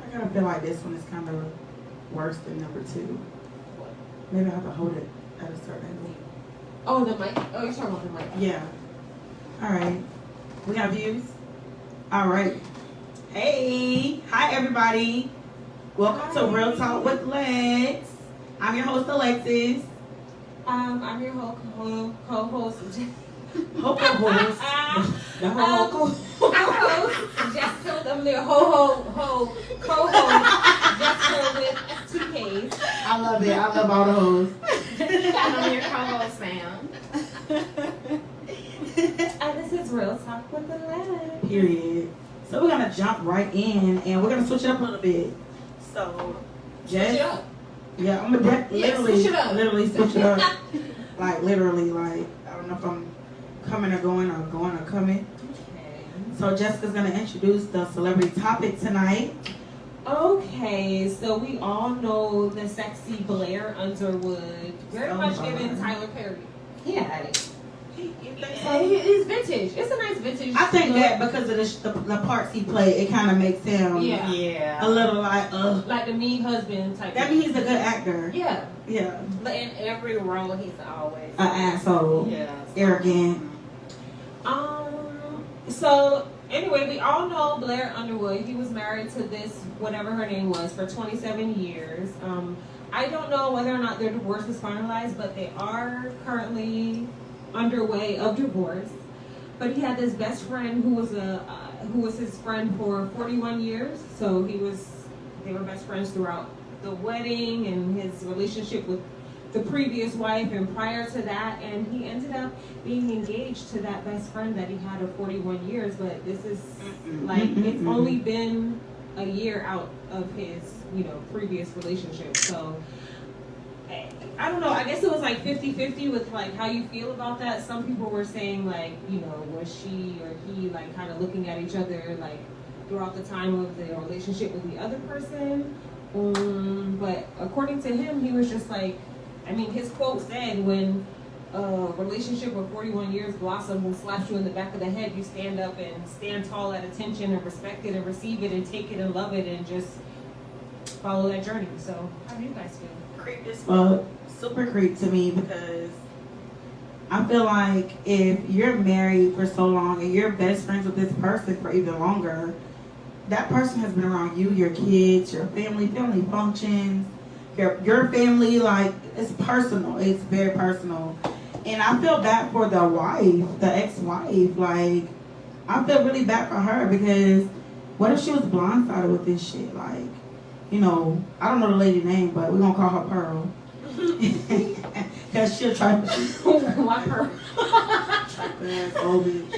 I kind of feel like this one is kind of worse than number 2. Maybe I have to hold it at a certain angle. Oh, the mic. Oh, you're talking about the mic. Yeah. All right. We got views? All right. Hey. Hi, everybody. Welcome to Real Talk with Lex. I'm your host, Alexis. I'm your co-host. Ho-ho-host. The ho-ho-host. Co-host Jessica. I'm the co-host Jessica with 2 Ks. I love it. I love all the hoes. I'm your co-host, Sam. And this is Real Talk with Lex. Period. So we're going to jump right in, and we're going to switch it up a little bit. So, Jess. Switch it up. Yeah, I'm gonna switch it up. literally switch it up. Like literally, like I don't know if I'm coming or going or coming. Okay. So Jessica's gonna introduce the celebrity topic tonight. Okay, so we all know the sexy Blair Underwood, very much giving Tyler Perry. He had it. You think so? It's vintage. It's a nice vintage. I think look. that because of the parts he played, it kind of makes him Yeah. a little like like the mean husband type. That means he's a good actor. Yeah. Yeah. But in every role, he's always An asshole. Yeah. Arrogant. So anyway, we all know Blair Underwood. He was married to this whatever her name was for 27 years. I don't know whether or not their divorce was finalized, but they are currently underway of divorce. But he had this best friend who was his friend for 41 years. So they were best friends throughout the wedding and his relationship with the previous wife and prior to that, and he ended up being engaged to that best friend that he had of 41 years. But this is like it's only been a year out of his previous relationship. So I don't know, I guess it was like 50-50 with like how you feel about that. Some people were saying like, was she or he like kind of looking at each other like throughout the time of the relationship with the other person. But according to him, he was just like, his quote said, when a relationship of 41 years blossoms and slaps you in the back of the head, you stand up and stand tall at attention and respect it and receive it and take it and love it and just follow that journey. So how do you guys feel? Creep as fuck. Super creep to me because I feel like if you're married for so long and you're best friends with this person for even longer, that person has been around you, your kids, your family functions, your family, like it's personal. It's very personal. And I feel bad for the wife, the ex-wife. Like, I feel really bad for her because what if she was blindsided with this shit? Like, I don't know the lady name, but we're going to call her Pearl. Because she'll try Why Pearl?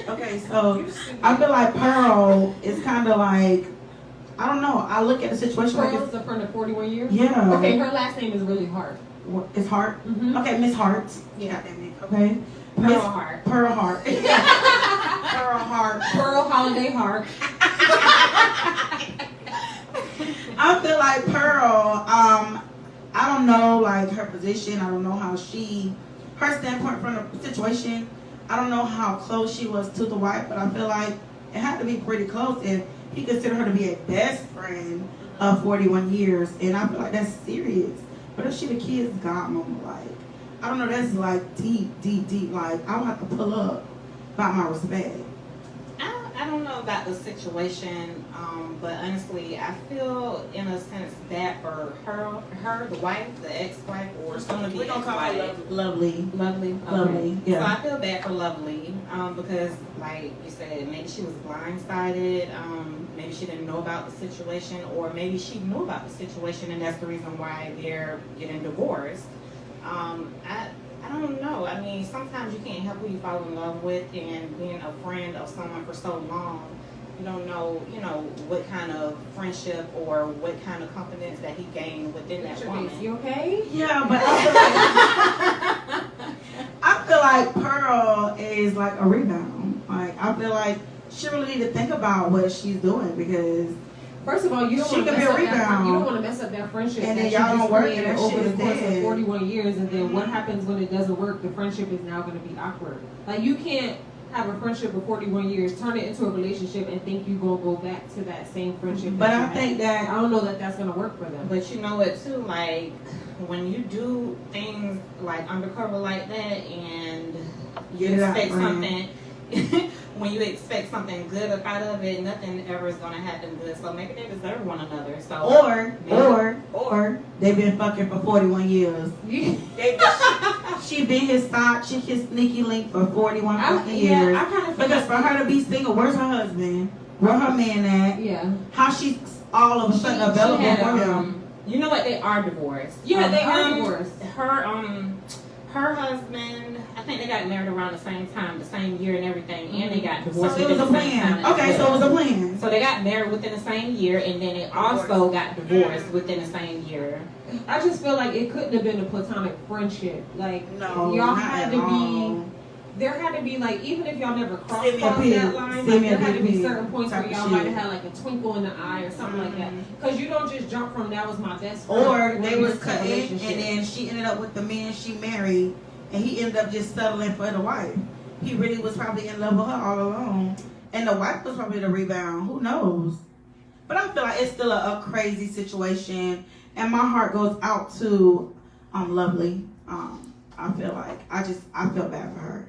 Okay, so I feel like Pearl is kind of like, I don't know. I look at the situation Pearl like is the friend of 41 years? Yeah. Okay, her last name is really Hart. It's Hart? Mm-hmm. Okay, Miss Hart. Yeah. Okay. Pearl Hart. Pearl Hart. Pearl Hart. Pearl Holiday Hart. I feel like Pearl, I don't know like her position. I don't know how her standpoint from the situation. I don't know how close she was to the wife, but I feel like it had to be pretty close. And he considered her to be a best friend of 41 years. And I feel like that's serious. But if she the kid's godmama, like, I don't know, that's like deep. Like, I would have to pull up about my respect. I don't know about the situation, but honestly, I feel in a sense bad for her, the wife, the ex-wife, or soon to be We're gonna call her ex-wife. Lovely. Okay. Yeah. So I feel bad for Lovely because, like you said, maybe she was blindsided. Maybe she didn't know about the situation, or maybe she knew about the situation, and that's the reason why they're getting divorced. I don't know. Sometimes you can't help who you fall in love with, and being a friend of someone for so long, you don't know, what kind of friendship or what kind of confidence that he gained within that woman. You okay? Yeah, but I feel like Pearl is like a rebound. Like, I feel like she really need to think about what she's doing because First of all, you don't She want to could be mess a up that. rebound. You don't want to mess up that friendship And that then you y'all just don't work created and that over shit the is course of dead. 41 years, and then what happens when it doesn't work? The friendship is now going to be awkward. Like, you can't have a friendship for 41 years, turn it into a relationship, and think you're gonna go back to that same friendship. But that you I had. think that I don't know that that's gonna work for them. But you know what too, like when you do things like undercover like that and you Get it out, expect friend. something when you expect something good out of it, nothing ever is gonna happen good. So maybe they deserve one another. So or they've been fucking for 41 years. She been his side chick, his sneaky link for 41 fucking years. I kind of feel Because for her to be single, where's her husband? Where her man at? yeah. How she's all of a sudden available had, for him? you know what? They are divorced. Yeah, they are her- divorced. Her husband, I think they got married around the same time, the same year and everything, and they got So divorced it was within a the same time. plan. as Okay, so well. it was a plan. So they got married within the same year, and then they also got divorced within the same year. I just feel like it couldn't have been a platonic friendship. Like No, y'all not had at to all. be. There had to be like, even if y'all never crossed Send me a that pic. line, Send like, me a there had to be pic. certain points Type where of y'all shit. might have had like a twinkle in the eye or something like that. Because you don't just jump from that was my best friend. Or they was to cutting, relationship. and then she ended up with the man she married, and he ended up just settling for the wife. He really was probably in love with her all along, and the wife was probably the rebound. Who knows? But I feel like it's still a crazy situation, and my heart goes out to Lovely. I feel like I feel bad for her.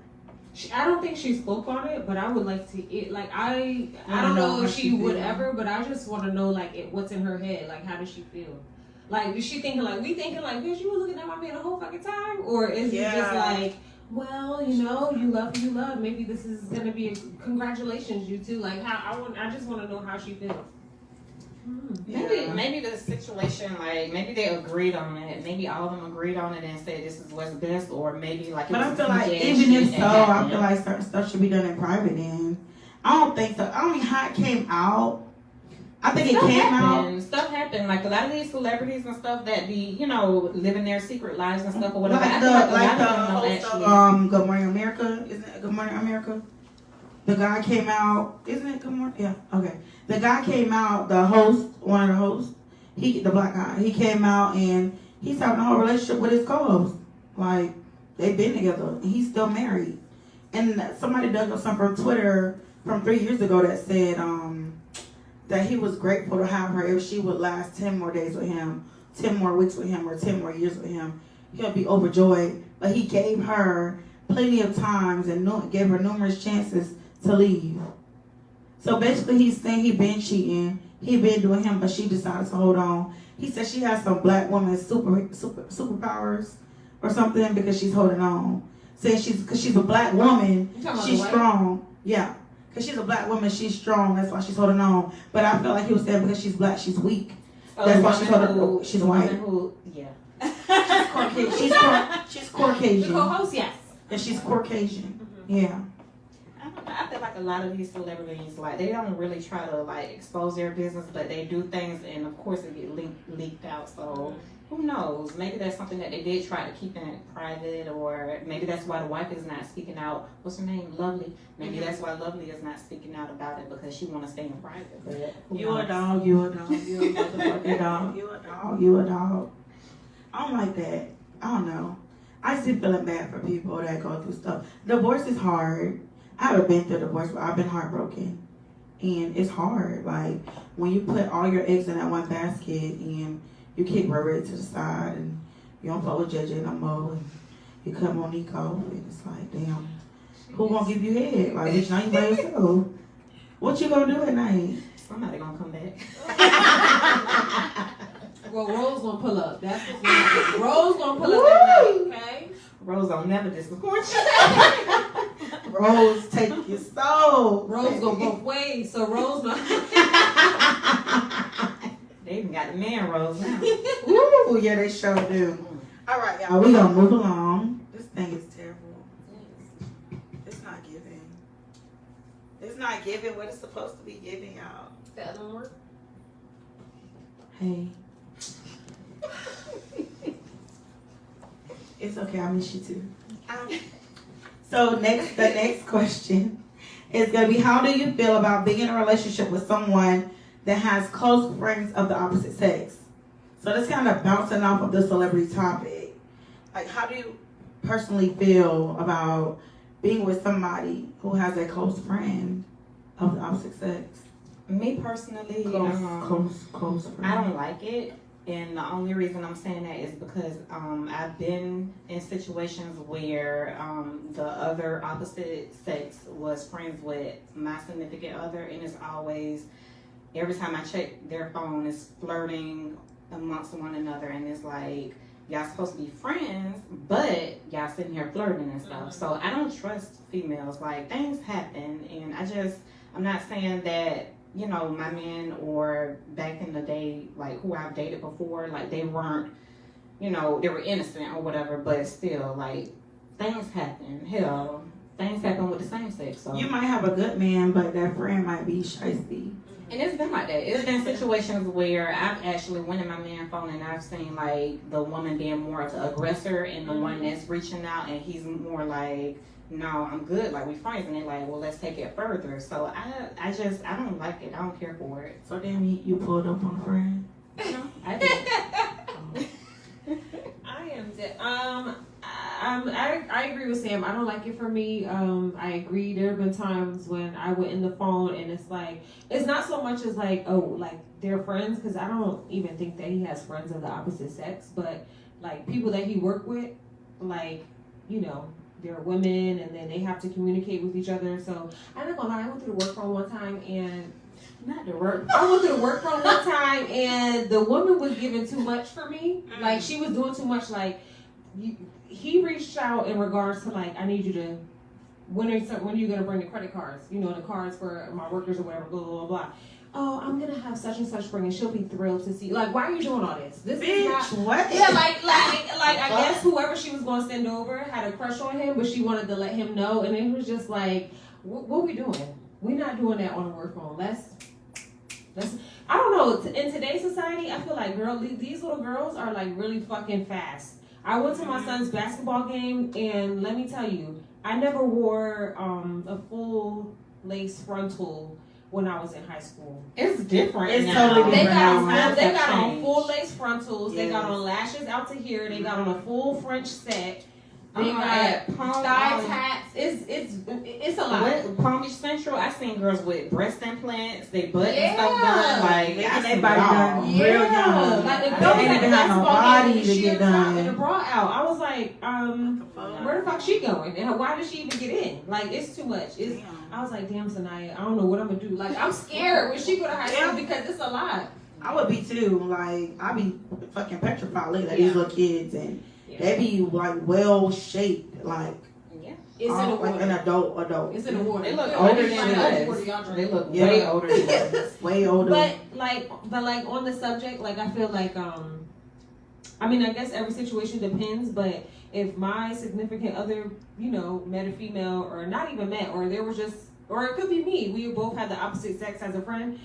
I don't think she spoke on it, but I would like to. I Wanna don't know know how if she she would feel. ever, but I just want to know what's in her head. Like, how does she feel? Like, is she thinking like we thinking like, bitch, you were looking at my man the whole fucking time, or is it just Yeah. like, well, you know, you love who you love. Maybe this is gonna be congratulations, you two. Like, I just want to know how she feels. Maybe the situation, like maybe they agreed on it. Maybe all of them agreed on it and said this is what's best, or maybe like. it But I was feel a like PJ even if shit so, that I happened. feel like certain stuff should be done in private. Then I don't think so. I don't mean how it came out. I think it came out. Stuff happened. Like a lot of these celebrities and stuff that be, you know, living their secret lives and stuff or whatever. Like I the feel like a like the lot of them don't host actually. of Good Morning America, isn't it Good Morning America? The guy came out, isn't it Good Morning? Yeah, okay. The guy came out, the host, one of the hosts, the black guy, he came out and he's having a whole relationship with his co-host. Like they've been together and he's still married. And somebody dug up something from Twitter from 3 years ago that said that he was grateful to have her if she would last 10 more days with him, 10 more weeks with him, or 10 more years with him. He'll be overjoyed. But he gave her plenty of times and gave her numerous chances to leave. So basically he's saying he been cheating, he been doing him, but she decided to hold on. He said she has some black woman superpowers or something because she's holding on. Saying because she's a black woman, You talking about she's the wife? strong. Yeah. Because she's a black woman, she's strong. That's why she's holding on. But I feel like he was saying because she's black, she's weak. That's why she's holding on. She's white. Yeah. She's Caucasian. The co-host, yes. And she's Caucasian. Yeah. I feel like a lot of these celebrities, like they don't really try to like expose their business, but they do things, and of course it get leaked out. So who knows? Maybe that's something that they did try to keep in private, or maybe that's why the wife is not speaking out. What's her name? Lovely. Maybe that's why Lovely is not speaking out about it because she want to stay in private. But who You a knows? dog, you a dog, you a motherfucking dog, you a dog, you a dog. I don't like that. I don't know. I just be feeling bad for people that go through stuff. Divorce is hard. I haven't been through a divorce, but I've been heartbroken. And it's hard. Like, when you put all your eggs in that one basket and you kick Riri to the side and you don't fuck with JJ no more and you come on Nico and it's like, damn, who gonna give you head? Like, bitch, now you by yourself. What you gonna do at night? Somebody gonna come back. Well, Rose gonna pull up. That's what's gonna happen. Rose gonna pull up that night, okay? Rose will never disappoint you. Rose, take your soul. Rose go both ways, so Rose not. They even got the man Rose now. Ooh, yeah, they sure do. All right, y'all, we gonna move along. This thing is terrible. It's not giving. It's not giving what it's supposed to be giving, y'all. That don't work. Hey. It's okay, I miss you too. So the next question is gonna be, how do you feel about being in a relationship with someone that has close friends of the opposite sex? So that's kind of bouncing off of the celebrity topic. Like, how do you personally feel about being with somebody who has a close friend of the opposite sex? Me personally, Close friend. I don't like it. And the only reason I'm saying that is because I've been in situations where the other opposite sex was friends with my significant other, and it's always, every time I check their phone, it's flirting amongst one another, and it's like, y'all supposed to be friends, but y'all sitting here flirting and stuff. Mhm. So I don't trust females. Like, things happen, and I'm not saying that, you know, my men or back in the day, like who I've dated before, like they weren't, you know, they were innocent or whatever, but still, like, things happen. Hell, things happen with the same sex. So You might have a good man, but that friend might be shiesty. and it's been like that. It's been situations where I've actually went in my man's phone and I've seen like the woman being more of the aggressor and the one that's reaching out, and he's more like, no, I'm good, like we friends, and they're like, well, let's take it further. So I don't like it. I don't care for it. So then you pulled up on a friend. No, I did. I am dead. I agree with Sam. I don't like it for me. I agree. There have been times when I went in the phone and it's like, it's not so much as like, oh, like they're friends, because I don't even think that he has friends of the opposite sex, but like people that he worked with, like, you know, they're women and then they have to communicate with each other. So I'm not gonna lie, I went to the work phone one time and Not the work. I went to the work phone one time and the woman was giving too much for me. Like she was doing too much. Like he reached out in regards to like, I need you to, when are you gonna bring the credit cards? You know, the cards for my workers or whatever. Blah blah blah blah. Oh, I'm gonna have such and such bring, and she'll be thrilled to see. Like, why are you doing all this? This is not. Bitch, what? Yeah, like I guess whoever she was gonna send over had a crush on him, but she wanted to let him know, and it was just like, what we doing? We're not doing that on the work phone. Let's. I don't know. In today's society, I feel like these little girls are like really fucking fast. I went to my son's basketball game, and let me tell you, I never wore a full lace frontal when I was in high school. It's different. It's now. totally They different. got on Changed. full lace frontals. They got Yes. on lashes out to here. They got on a full French set. They at got Palm thigh Island. tats. It's a lot. What, Palm Beach Central, I seen girls with breast implants, they butt and Yeah. stuff done. Like, They I get seen their body it all. done. Yeah, Real young. like the They girl ain't at the even have no basketball body game, to she get was out and the done. bra out. I was like, where the fuck she going? And why did she even get in? Like, it's too much. I was like, damn, Sanaya, I don't know what I'm gonna do. Like, I'm scared when she go to high school because it's a lot. I would be too. Like, I be fucking petrified looking at Yeah. these little kids, and Yeah. they be like well shaped, like Yeah. It's in the like water. an adult. It's in the water. They look Yeah, older like, than like, us. water y'all drink. They look Yeah. way older than us. Way older. But like on the subject, like I feel like I mean, I guess every situation depends, but if my significant other, you know, met a female or not even met, or there was just, or it could be me, we both had the opposite sex as a friend.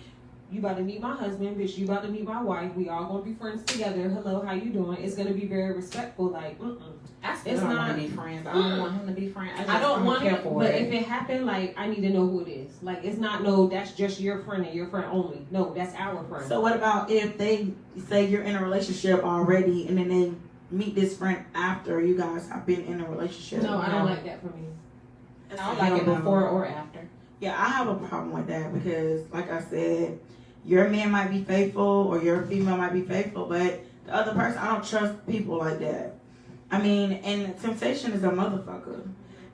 You about to meet my husband, bitch. You about to meet my wife. We all gonna be friends together. Hello, how you doing? It's gonna be very respectful. Like, I still It's don't not- want to be friends. I don't want him to be friends. I don't want care it, for but it. if it happened, like, I need to know who it is. Like, it's not no, that's just your friend and your friend only. No, that's our friend. So what about if they say you're in a relationship already, and then they meet this friend after you guys have been in a relationship? No, I don't like that for me. I don't like it before or after. Yeah, I have a problem with that because, like I said, your man might be faithful or your female might be faithful, but the other person, I don't trust people like that. I mean, and temptation is a motherfucker.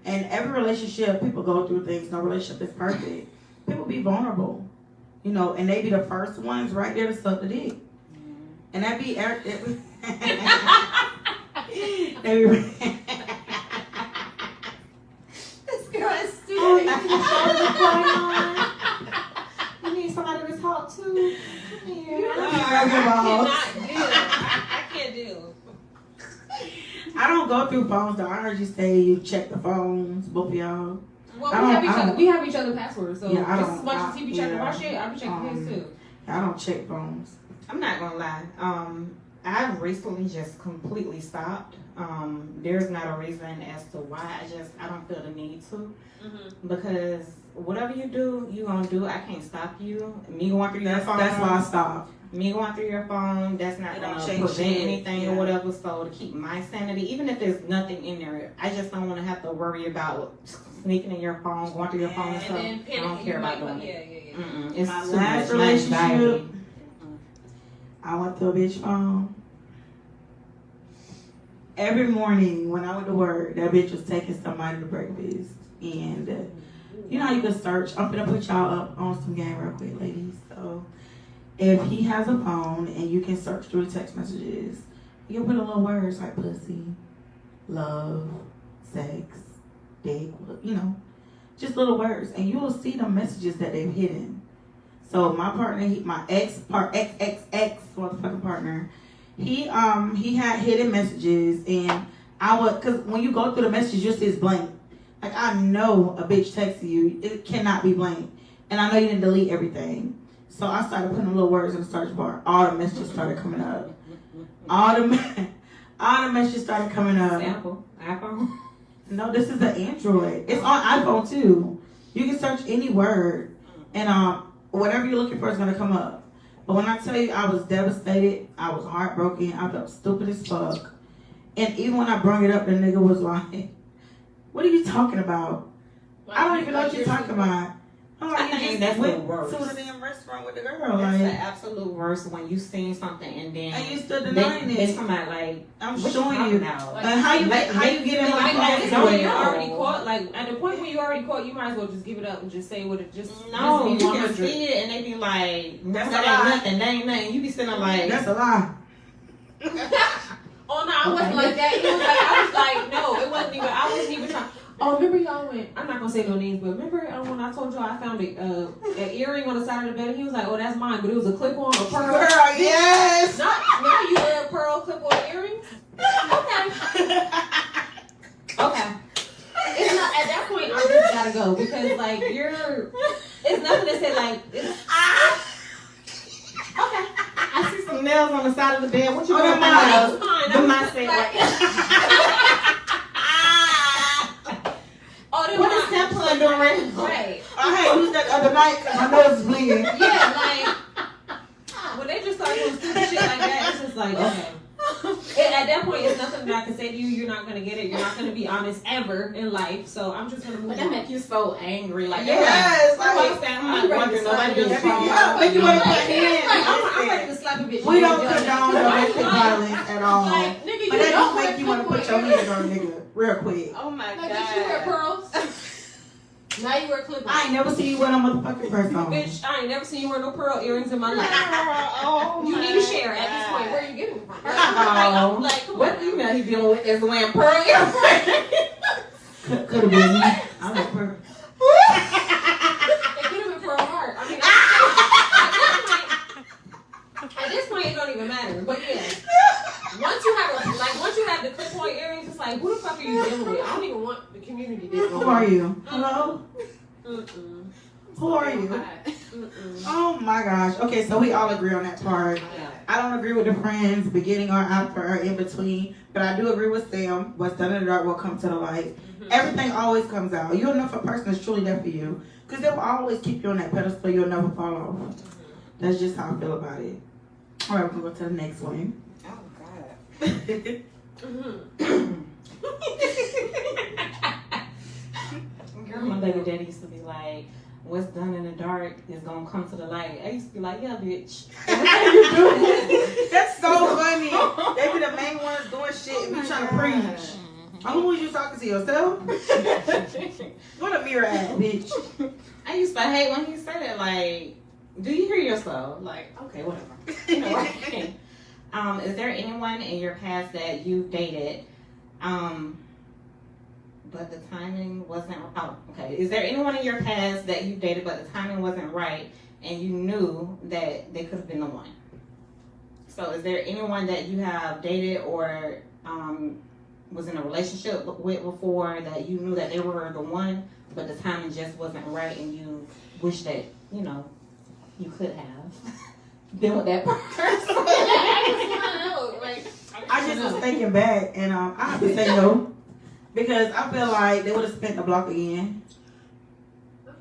And every relationship, people go through things. No relationship is perfect. People be vulnerable, you know, and they be the first ones right there to suck the dick. And that be, they be This girl is Oh, stupid. you need a shoulder going on. You need somebody to talk to. Come here. I can't do. I don't go through phones though. I heard you say you check the phones, both of y'all. Well, I we don't- have each I other. don't- We have each other passwords. So Yeah, I just don't- as much as he be checking yeah. my shit, I be checking his too. I don't check phones. I'm not gonna lie. I've recently just completely stopped. There's not a reason as to why. I don't feel the need to, because whatever you do, you gonna do. I can't stop you. Me going through your phone. That's why I stopped. Me going through your phone. That's not It don't gonna change prevent shit. anything Yeah. or whatever. So to keep my sanity, even if there's nothing in there, I just don't want to have to worry about sneaking in your phone, going through your phone and And stuff. then I panicking. don't care about doing yeah, it. yeah. Mm-mm. It's My too last much. My anxiety. relationship, I went through a bitch phone. Every morning when I went to work, that bitch was taking somebody to breakfast. And you know how you can search? I'm gonna put y'all up on some game real quick, ladies. So if he has a phone and you can search through text messages, you can put a little words like pussy, love, sex, dick, you know, just little words, and you will see the messages that they've hidden. So my partner, my ex motherfucking partner, he had hidden messages, and I would, cause when you go through the messages, you'll see it's blank. Like I know a bitch texting you, it cannot be blank, and I know you didn't delete everything. So I started putting little words in the search bar. All the messages started coming up. All the messages started coming up. Apple. iPhone. No, this is an Android. It's on iPhone too. You can search any word, and whatever you're looking for is gonna come up. But when I tell you, I was devastated. I was heartbroken. I felt stupid as fuck. And even when I brought it up, the nigga was like, "What are you talking about? I don't even know what you're talking about." I'm like, "You just That's the went worst. to the damn restaurant with the girl, That's the like, absolute worst when you seen something and then and you still denying they it." come out like, I'm what showing talking you. about? And how you get in my Like, at this No, point, phone? you're no. already caught. Like, at the point when you already caught, you might as well just give it up and just say what it just. No, you just be can 100. see it and they be like, That's that a ain't lie. nothing, that ain't nothing. You be sitting there like, That's a lie. Oh no, I wasn't Okay. like that. It was like I was like, no, it wasn't even. I wasn't even trying. Oh, remember y'all went? I'm not gonna say no names, but remember when I told y'all I found an earring on the side of the bed? And he was like, "Oh, that's mine," but it was a clip-on, a pearl. Girl, yes. Not now you wear a pearl clip-on earrings. Okay. Okay. It's not at that point. I just gotta go because like it's nothing to say like. Okay. I see some nails on the side of the bed. What you Oh, want they're my mine. nails? Fine. The I'm mindset like- Oh, they What were is that pun doing right now? Right. I had used that the other night because my nose is bleeding. Yeah, like when they just start doing stupid shit like that, it's just like okay. And at that point, it's nothing that I can say to you. You're not gonna get it. You're not gonna be honest ever in life. So I'm just gonna move But that on. make you so angry. Like, Yes, I'm like, not I'm ready wondering to slap nobody a bitch. else. Yeah, make you want to put Like, hands. I'm ready to slap a bitch. We don't Yeah. condone domestic violence at all. Like, nigga, But you that don't don't make you want to put your hands on a nigga real quick. Oh my Like, did you wear pearls? Now you wear clip-ons. I ain't never seen you wear no motherfucking purse on. Bitch, I ain't never seen you wear no pearl earrings in my life. Oh, You my need to share at this God. point. Where are you getting them from? Oh. Like, come What on. email he dealing with is wearing pearl earrings? Could have been me. I like purse. It could have been Pearl Heart. I mean, at this point, it don't even matter. But yeah, once you have the clip-on earrings, it's like, who the fuck are you dealing with? I don't even want the community dealing with. Who are you? Hello? Mm-mm. Who are you? Mm-mm. Oh my gosh. Okay, so we all agree on that part. I don't agree with the friends, beginning or after or in between, but I do agree with Sam. What's done in the dark will come to the light. Everything always comes out. You'll know if a person is truly there for you, because they will always keep you on that pedestal. You'll never fall off. That's just how I feel about it. All right, we'll go to the next one. Oh, God. Girl, my baby daddy used to be like, what's done in the dark is gonna come to the light. I used to be like, yeah, bitch. That's so funny. They be the main ones doing shit and be trying to preach. Who was you talking to yourself? What a mirror ass bitch. I used to hate when he said it, like, do you hear yourself? Like, okay, whatever. You know, right? Is there anyone in your past that you dated, but the timing wasn't, okay. Is there anyone in your past that you dated, but the timing wasn't right, and you knew that they could have been the one? So is there anyone that you have dated or was in a relationship with before that you knew that they were the one, but the timing just wasn't right, and you wish that, you know, you could have been with that person? I just was thinking back, and I have to say no, because I feel like they would have spent the block again.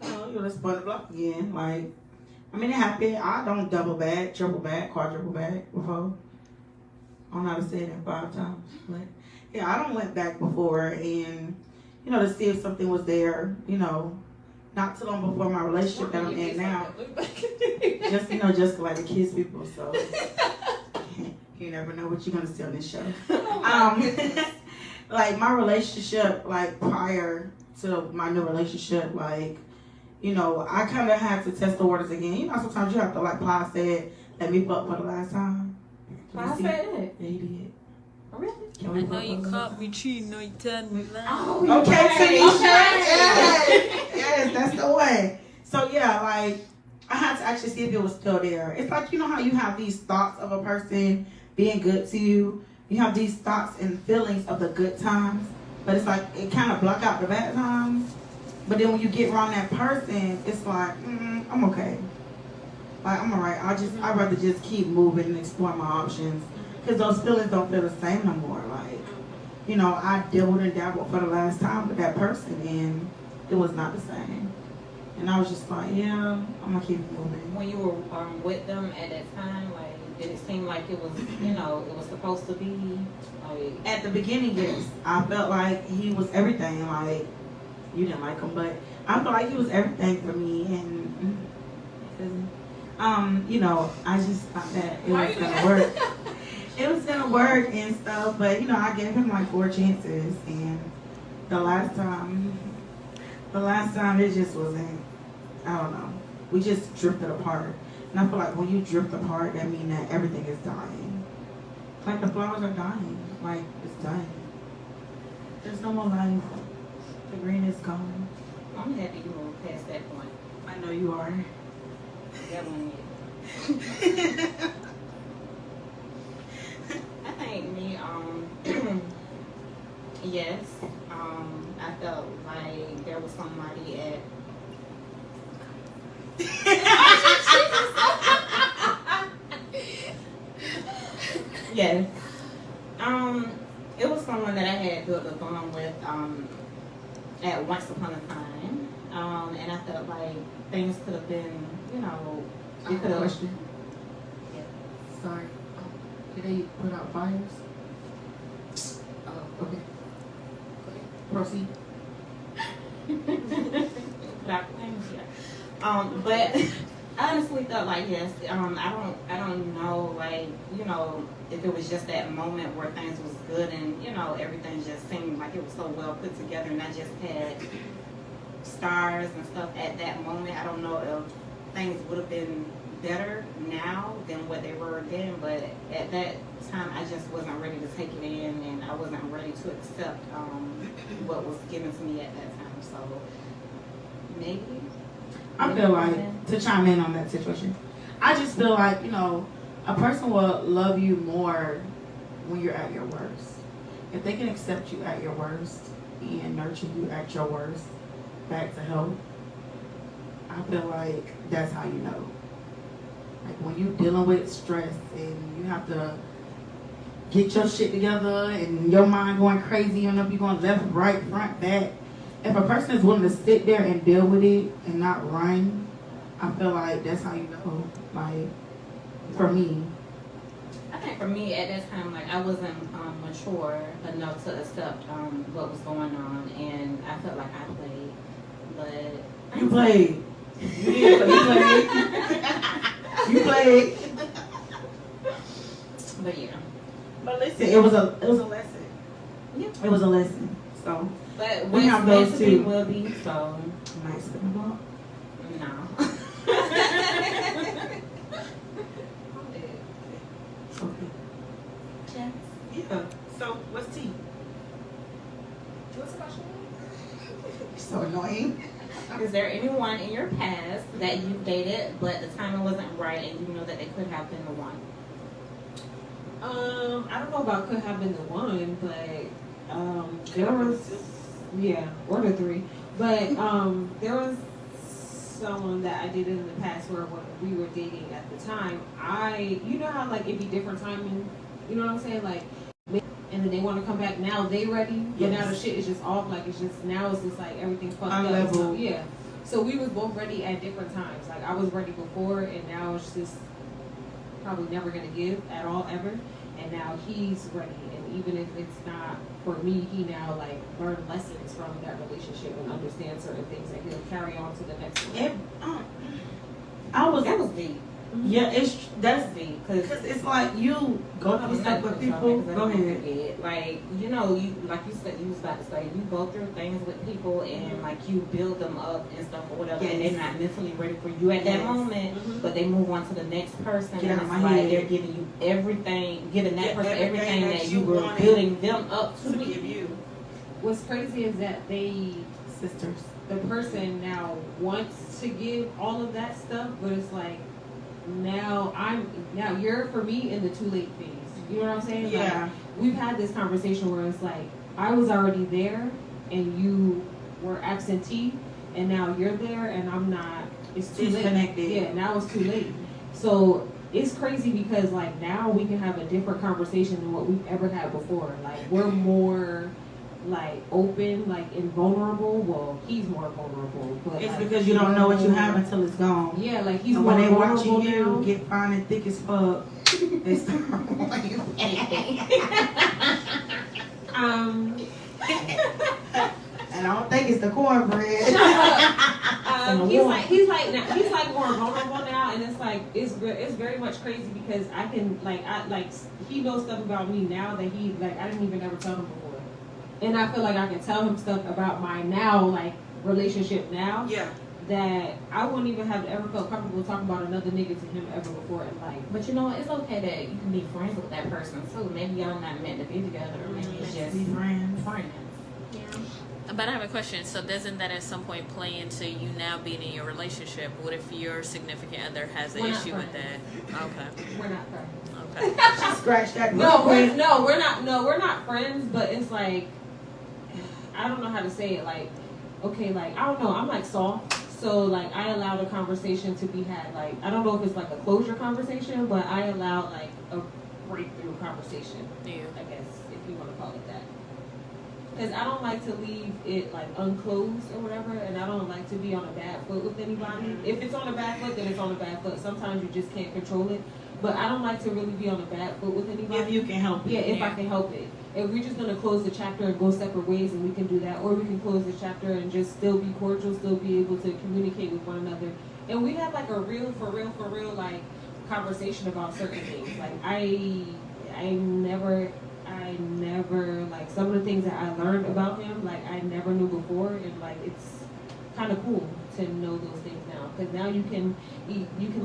You would have spun the block again. Like, I mean, it happened. I don't double back, triple back, quadruple back before. I don't know how to say that 5 times. But yeah, I don't went back before, and to see if something was there, not too long before my relationship that I'm in now. Just, just like to kiss people, so you never know what you're gonna see on this show. Like my relationship, like prior to my new relationship, like, I kind of had to test the waters again. Sometimes you have to, like Pa said, let me fuck for the last time. Pa said that? Yeah, he did. Really? I know you caught me cheating, no, you tell me that. Oh, okay, right. Tanisha. Yes, that's the way. So yeah, like I had to actually see if it was still there. It's like, how you have these thoughts of a person being good to you. You have these thoughts and feelings of the good times, but it's like it kind of block out the bad times. But then when you get around that person, it's like, I'm okay. Like I'm alright. I'd rather just keep moving and explore my options. Because those feelings don't feel the same no more. Like, I dabbled and dabbled for the last time with that person, and it was not the same. And I was just like, yeah, I'm going to keep moving. When you were with them at that time, like, did it seem like it was, it was supposed to be? Like, at the beginning, yes. I felt like he was everything. Like, you didn't like him, but I felt like he was everything for me. And, I just thought that it was going to work. It was gonna work and stuff, but I gave him like 4 chances, and the last time it just wasn't. I don't know. We just drifted apart, and I feel like when you drift apart, that means that everything is dying. Like the flowers are dying. Like it's done. There's no more life. The green is gone. I'm happy you moved past that point. I know you are. That one. I think me, yes, I felt like there was somebody at. Yes. It was someone that I had built a bond with, at once upon a time. And I felt like things could have been, it could have. Question. Yeah. Sorry. Did they put out fires? Okay. Proceed. But I honestly felt like yes. I don't know, like, if it was just that moment where things was good and everything just seemed like it was so well put together, and I just had stars and stuff at that moment. I don't know if things would have been better now than what they were then, but at that time I just wasn't ready to take it in, and I wasn't ready to accept what was given to me at that time. So maybe I feel like, to chime in on that situation, I just feel like, a person will love you more when you're at your worst. If they can accept you at your worst and nurture you at your worst back to health, I feel like that's how you know. Like when you're dealing with stress and you have to get your shit together and your mind going crazy, you know, you're going left, right, front, back. If a person is willing to sit there and deal with it and not run, I feel like that's how you know. Like, for me. I think for me at that time, like, I wasn't mature enough to accept what was going on, and I felt like I played, but You played. You played. But yeah. But listen, it was a lesson. Yeah. It was a lesson. So But we have what's those meant to be two. will be, so Nice spin ball. no. Okay. Yeah. So what's tea? What's the question? So annoying. Is there anyone in your past that you dated, but the timing wasn't right, and you know that they could have been the one? I don't know about could have been the one, but there was, yeah, or the 3, but there was someone that I dated in the past where when we were dating at the time, you know how like it'd be different timing, you know what I'm saying, like, and then they want to come back now they ready, but now the shit is just off, like it's just now it's just like everything's fucked up. Unlevel. So, yeah, so we was both ready at different times. Like I was ready before, and now it's just probably never gonna give at all ever. and now he's ready. And even if it's not for me, he now like learned lessons from that relationship and understands certain things that he'll carry on to the next one. That was deep. Yeah, that's deep because it's like you go through stuff with people. Go ahead. Like you like you said, you was about to say, you go through things with people and like you build them up and stuff or whatever, and they're not mentally ready for you at that moment, but they move on to the next person, and it's like they're giving you everything, giving that person everything that you were building them up to give you. What's crazy is that the person now wants to give all of that stuff, but it's like now you're for me in the too late phase. You know what I'm saying? Yeah. Like, we've had this conversation where it's like I was already there and you were absentee, and now you're there and I'm not. It's too late. Yeah, now it's too late. So it's crazy because like now we can have a different conversation than what we've ever had before. Like we're more like open, like and vulnerable. Well, he's more vulnerable, but it's like, because you don't know what you have until it's gone. Yeah, like he's and more when they vulnerable watching you now. get fine and thick as fuck, they start and I don't think it's the cornbread. He's like more vulnerable now, and it's like it's very much crazy because he knows stuff about me now that he like I didn't even ever tell him before, and I feel like I can tell him stuff about my now like relationship now. Yeah. That I wouldn't even have ever felt comfortable talking about another nigga to him ever before in life. But you know what? It's okay that you can be friends with that person too. Maybe y'all not meant to be together. Maybe it's just friends. Yeah. But I have a question. So doesn't that at some point play into you now being in your relationship? What if your significant other has an issue with that? Okay. We're not friends. Okay. Scratch that. We're not friends. But it's like I don't know how to say it. Like, okay, like I don't know. I'm like soft. So, like, I allow the conversation to be had. Like, I don't know if it's like a closure conversation, but I allow like a breakthrough conversation. Yeah. I guess if you want to call it that. Because I don't like to leave it like unclosed or whatever, and I don't like to be on a bad foot with anybody. If it's on a bad foot, then it's on a bad foot. Sometimes you just can't control it. But I don't like to really be on a bad foot with anybody. If you can help it. Yeah, if I can help it. If we're just gonna close the chapter and go separate ways, and we can do that, or we can close the chapter and just still be cordial, still be able to communicate with one another, and we have like a real like conversation about certain things. Like I never like some of the things that I learned about him, like I never knew before, and like it's kind of cool to know those things now, because now you can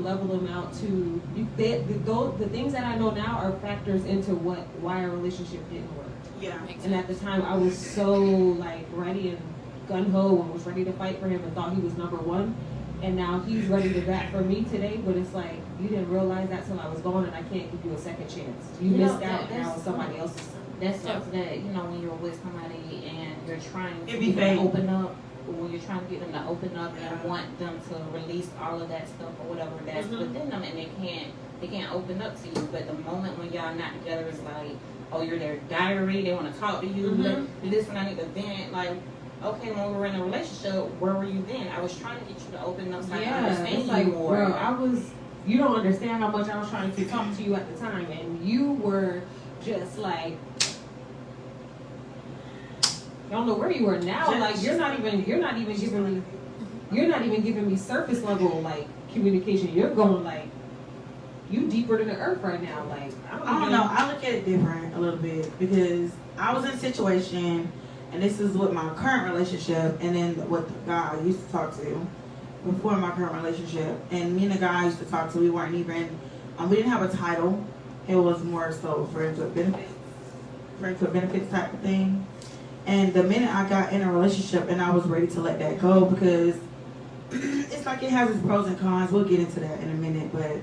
level them out to the things that I know now are factors into why a relationship didn't work. Yeah. And at the time I was so like ready and gung-ho and was ready to fight for him and thought he was number one, and now he's ready to bat for me today, but it's like you didn't realize that till I was gone, and I can't give you a second chance. You missed out, and now it's somebody else's. That's something that, you know, when you're with somebody and you're trying to open up, when you're trying to get them to open up and want them to release all of that stuff or whatever that's within them, and they can't open up to you. But the moment when y'all not together, it's like, oh, you're their diary, they want to talk to you, do this and I need to vent. Like, okay, when we were in a relationship, where were you then? I was trying to get you to open up so I can understand you like, more. Bro, you don't understand how much I was trying to talk to you at the time, and you were just like, I don't know where you are now. Like you're not even giving me surface level like communication. You're going like you deeper than the earth right now. Like I don't know. I look at it different a little bit because I was in a situation, and this is with my current relationship, and then with the guy I used to talk to before my current relationship. And me and the guy I used to talk to, we weren't even. We didn't have a title. It was more so friends with benefits type of thing. And the minute I got in a relationship and I was ready to let that go, because it's like it has its pros and cons. We'll get into that in a minute. But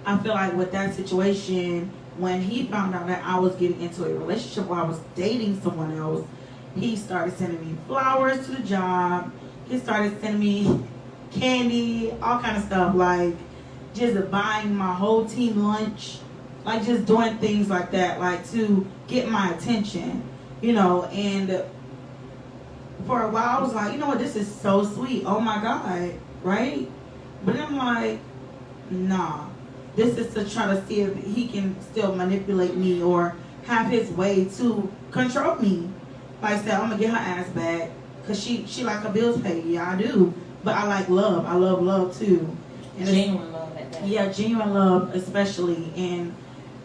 I feel like with that situation, when he found out that I was getting into a relationship where I was dating someone else, he started sending me flowers to the job. He started sending me candy, all kind of stuff, like just buying my whole team lunch, like just doing things like that, like to get my attention. You know, and for a while I was like, you know what, this is so sweet. Oh my God, right? But I'm like, nah. this is to try to see if he can still manipulate me or have his way to control me. Like I said, I'm gonna get her ass back because she like her bills paid. Yeah, I do. But I like love. I love love too. And Genuine love at that. yeah, genuine love especially. And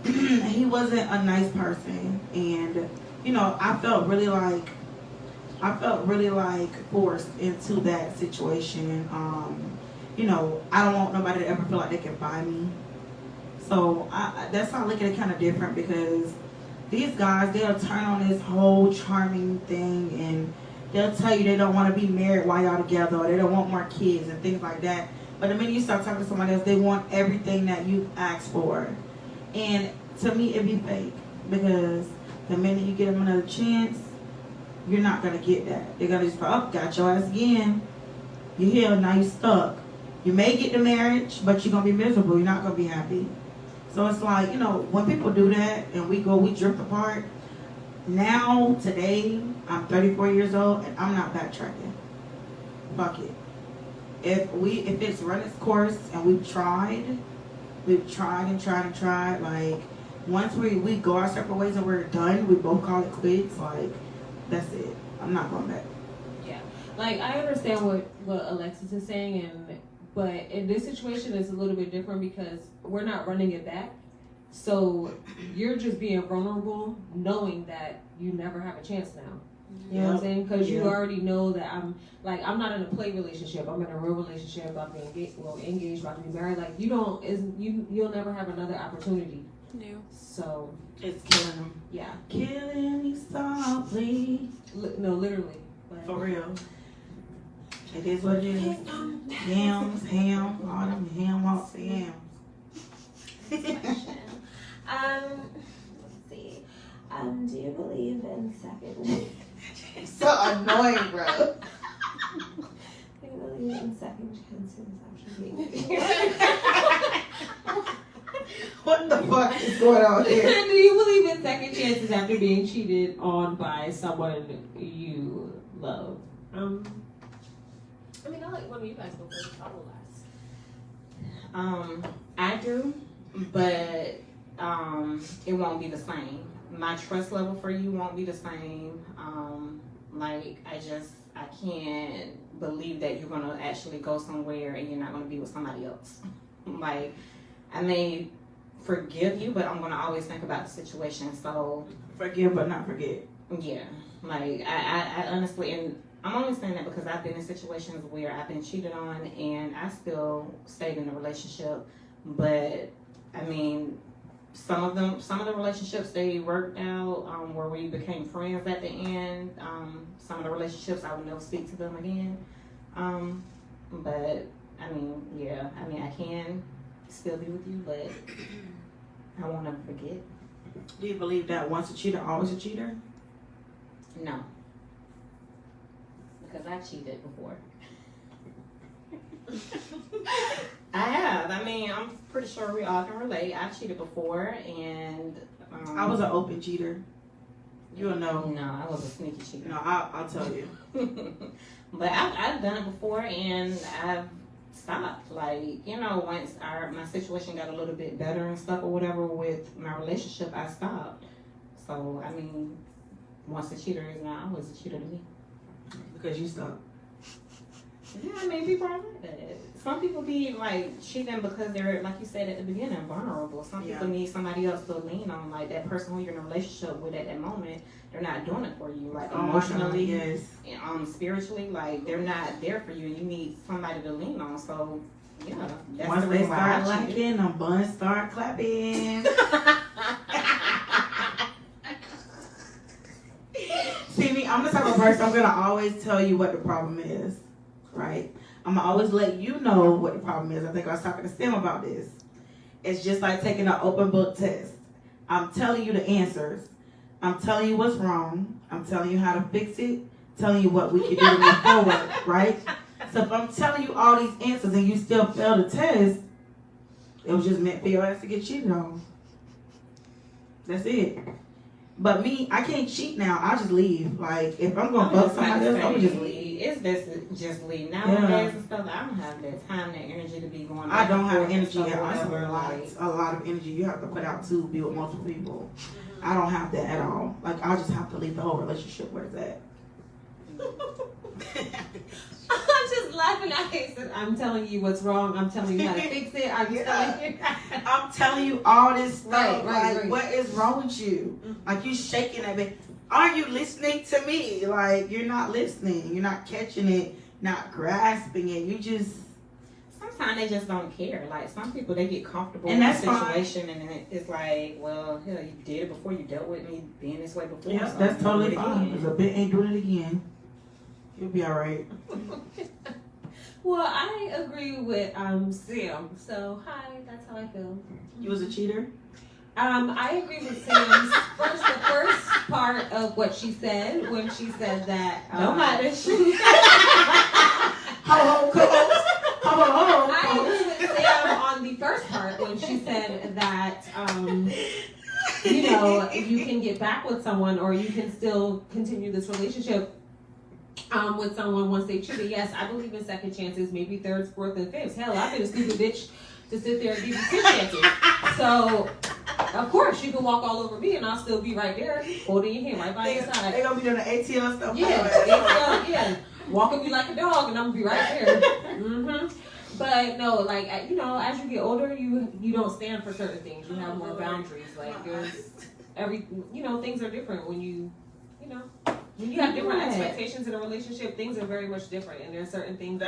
he wasn't a nice person. And you know, I felt really like forced into that situation. You know, I don't want nobody to ever feel like they can buy me. So that's how I look at it kind of different, because these guys, they'll turn on this whole charming thing and they'll tell you they don't want to be married while y'all together, or they don't want more kids and things like that. But the minute you start talking to somebody else, they want everything that you asked for. And to me, it'd be fake, because the minute you give them another chance, you're not going to get that. They're going to just go, oh, got your ass again. You're here, now you're stuck. You may get the marriage, but you're going to be miserable. You're not going to be happy. So it's like, you know, when people do that and we drift apart, now, today, I'm 34 years old and I'm not backtracking. Fuck it. If it's run its course and we've tried and tried, like, once we go our separate ways and we're done, we both call it quits, like, that's it. I'm not going back. Yeah. Like, I understand what Alexis is saying, but in this situation, it's a little bit different because we're not running it back. So you're just being vulnerable, knowing that you never have a chance now. You know what I'm saying? Because you already know that I'm not in a play relationship. I'm in a real relationship. I'm engaged, about to be married. Like, you'll never have another opportunity. No. So It's killing them. yeah. Killing me softly. No, literally. But For real. It is what it is. Yams, ham, all them ham walks and yams. Question. Let's see. Do you believe in second? So annoying, bro. Do you believe in second chances after being? What the fuck is going on here? do you believe in second chances after being cheated on by someone you love? I mean, I'll let one of you guys go first. I will last. I do, but it won't be the same. My trust level for you won't be the same. I can't believe that you're gonna actually go somewhere and you're not gonna be with somebody else. Like, I may forgive you, but I'm gonna always think about the situation. So Forgive but not forget. yeah, like I honestly, and I'm only saying that because I've been in situations where I've been cheated on and I still stayed in a relationship. But I mean, some of the relationships, they worked out where we became friends at the end. Some of the relationships I would never speak to them again. But I mean, yeah, I mean, I can still be with you, but I won't ever forget. Do you believe that once a cheater, always a cheater? No. Because I cheated before. I have. I mean, I'm pretty sure we all can relate. I cheated before, and I was an open cheater. You'll know. No, I was a sneaky cheater. No, I'll tell you. But I've done it before, and I've stopped. Like, you know, once my situation got a little bit better and stuff or whatever with my relationship, I stopped. So, I mean, once a cheater is not always a cheater to me. Because you stopped. Yeah, I mean, people are like that. Some people be like cheating because they're, like you said at the beginning, vulnerable. Some people need somebody else to lean on, like that person who you're in a relationship with at that moment. They're not doing it for you, like emotionally, yes, and spiritually. Like, they're not there for you, and you need somebody to lean on. So, yeah, that's once the they reason why start I cheated. liking, them buns start clapping. See me, I'm the type of person, I'm gonna always tell you what the problem is, right? I'm gonna always let you know what the problem is. I think I was talking to Sim about this. It's just like taking an open book test. I'm telling you the answers. I'm telling you what's wrong. I'm telling you how to fix it. Telling you what we can do to move forward, right? So if I'm telling you all these answers and you still fail the test, it was just meant for your ass to get cheated on. That's it. But me, I can't cheat now. I'll just leave. Like, if I'm gonna fuck somebody else, I'm just leave. It's just leave. Nowadays and stuff, I don't have that time, that energy to be going. I don't have back and energy. forth and I stuff, swear, like, a lot of energy you have to put out to be with multiple people. I don't have that at all. Like, I just have to leave the whole relationship where it's at. I'm just laughing at it. I'm telling you what's wrong. I'm telling you how to fix it. I'm telling you. I'm telling you all this stuff. Right. What is wrong with you? Like, you shaking that bit. Are you listening to me? Like, you're not listening. You're not catching it, not grasping it. You just... Sometimes they just don't care. Like, some people, they get comfortable And in a that's fine. situation, and it's like, well, hell, you did it before. You dealt with me being this way before. Yeah, so that's you totally do it fine. again. Because a bit ain't doing it again. You'll be all right. Well, I agree with Sam. So hi, that's how I feel. You was a cheater? I agree with Sam's the first part of what she said when she said that. Don't hide this shit. Ho, I agree with Sam on the first part when she said that, you know, you can get back with someone or you can still continue this relationship with someone once they cheated. Yes, I believe in second chances, maybe thirds, fourth, and fifths. Hell, I've been a stupid bitch to sit there and give you 10 chances. So, of course, you can walk all over me and I'll still be right there, holding your hand right by your side. They gonna be doing the ATL stuff. Yeah. Walking me like a dog, and I'm gonna be right there. But no, like, you know, as you get older, you don't stand for certain things. You have more boundaries. Like, there's you know, things are different when you know, when you have different expectations in a relationship. Things are very much different, and there's certain things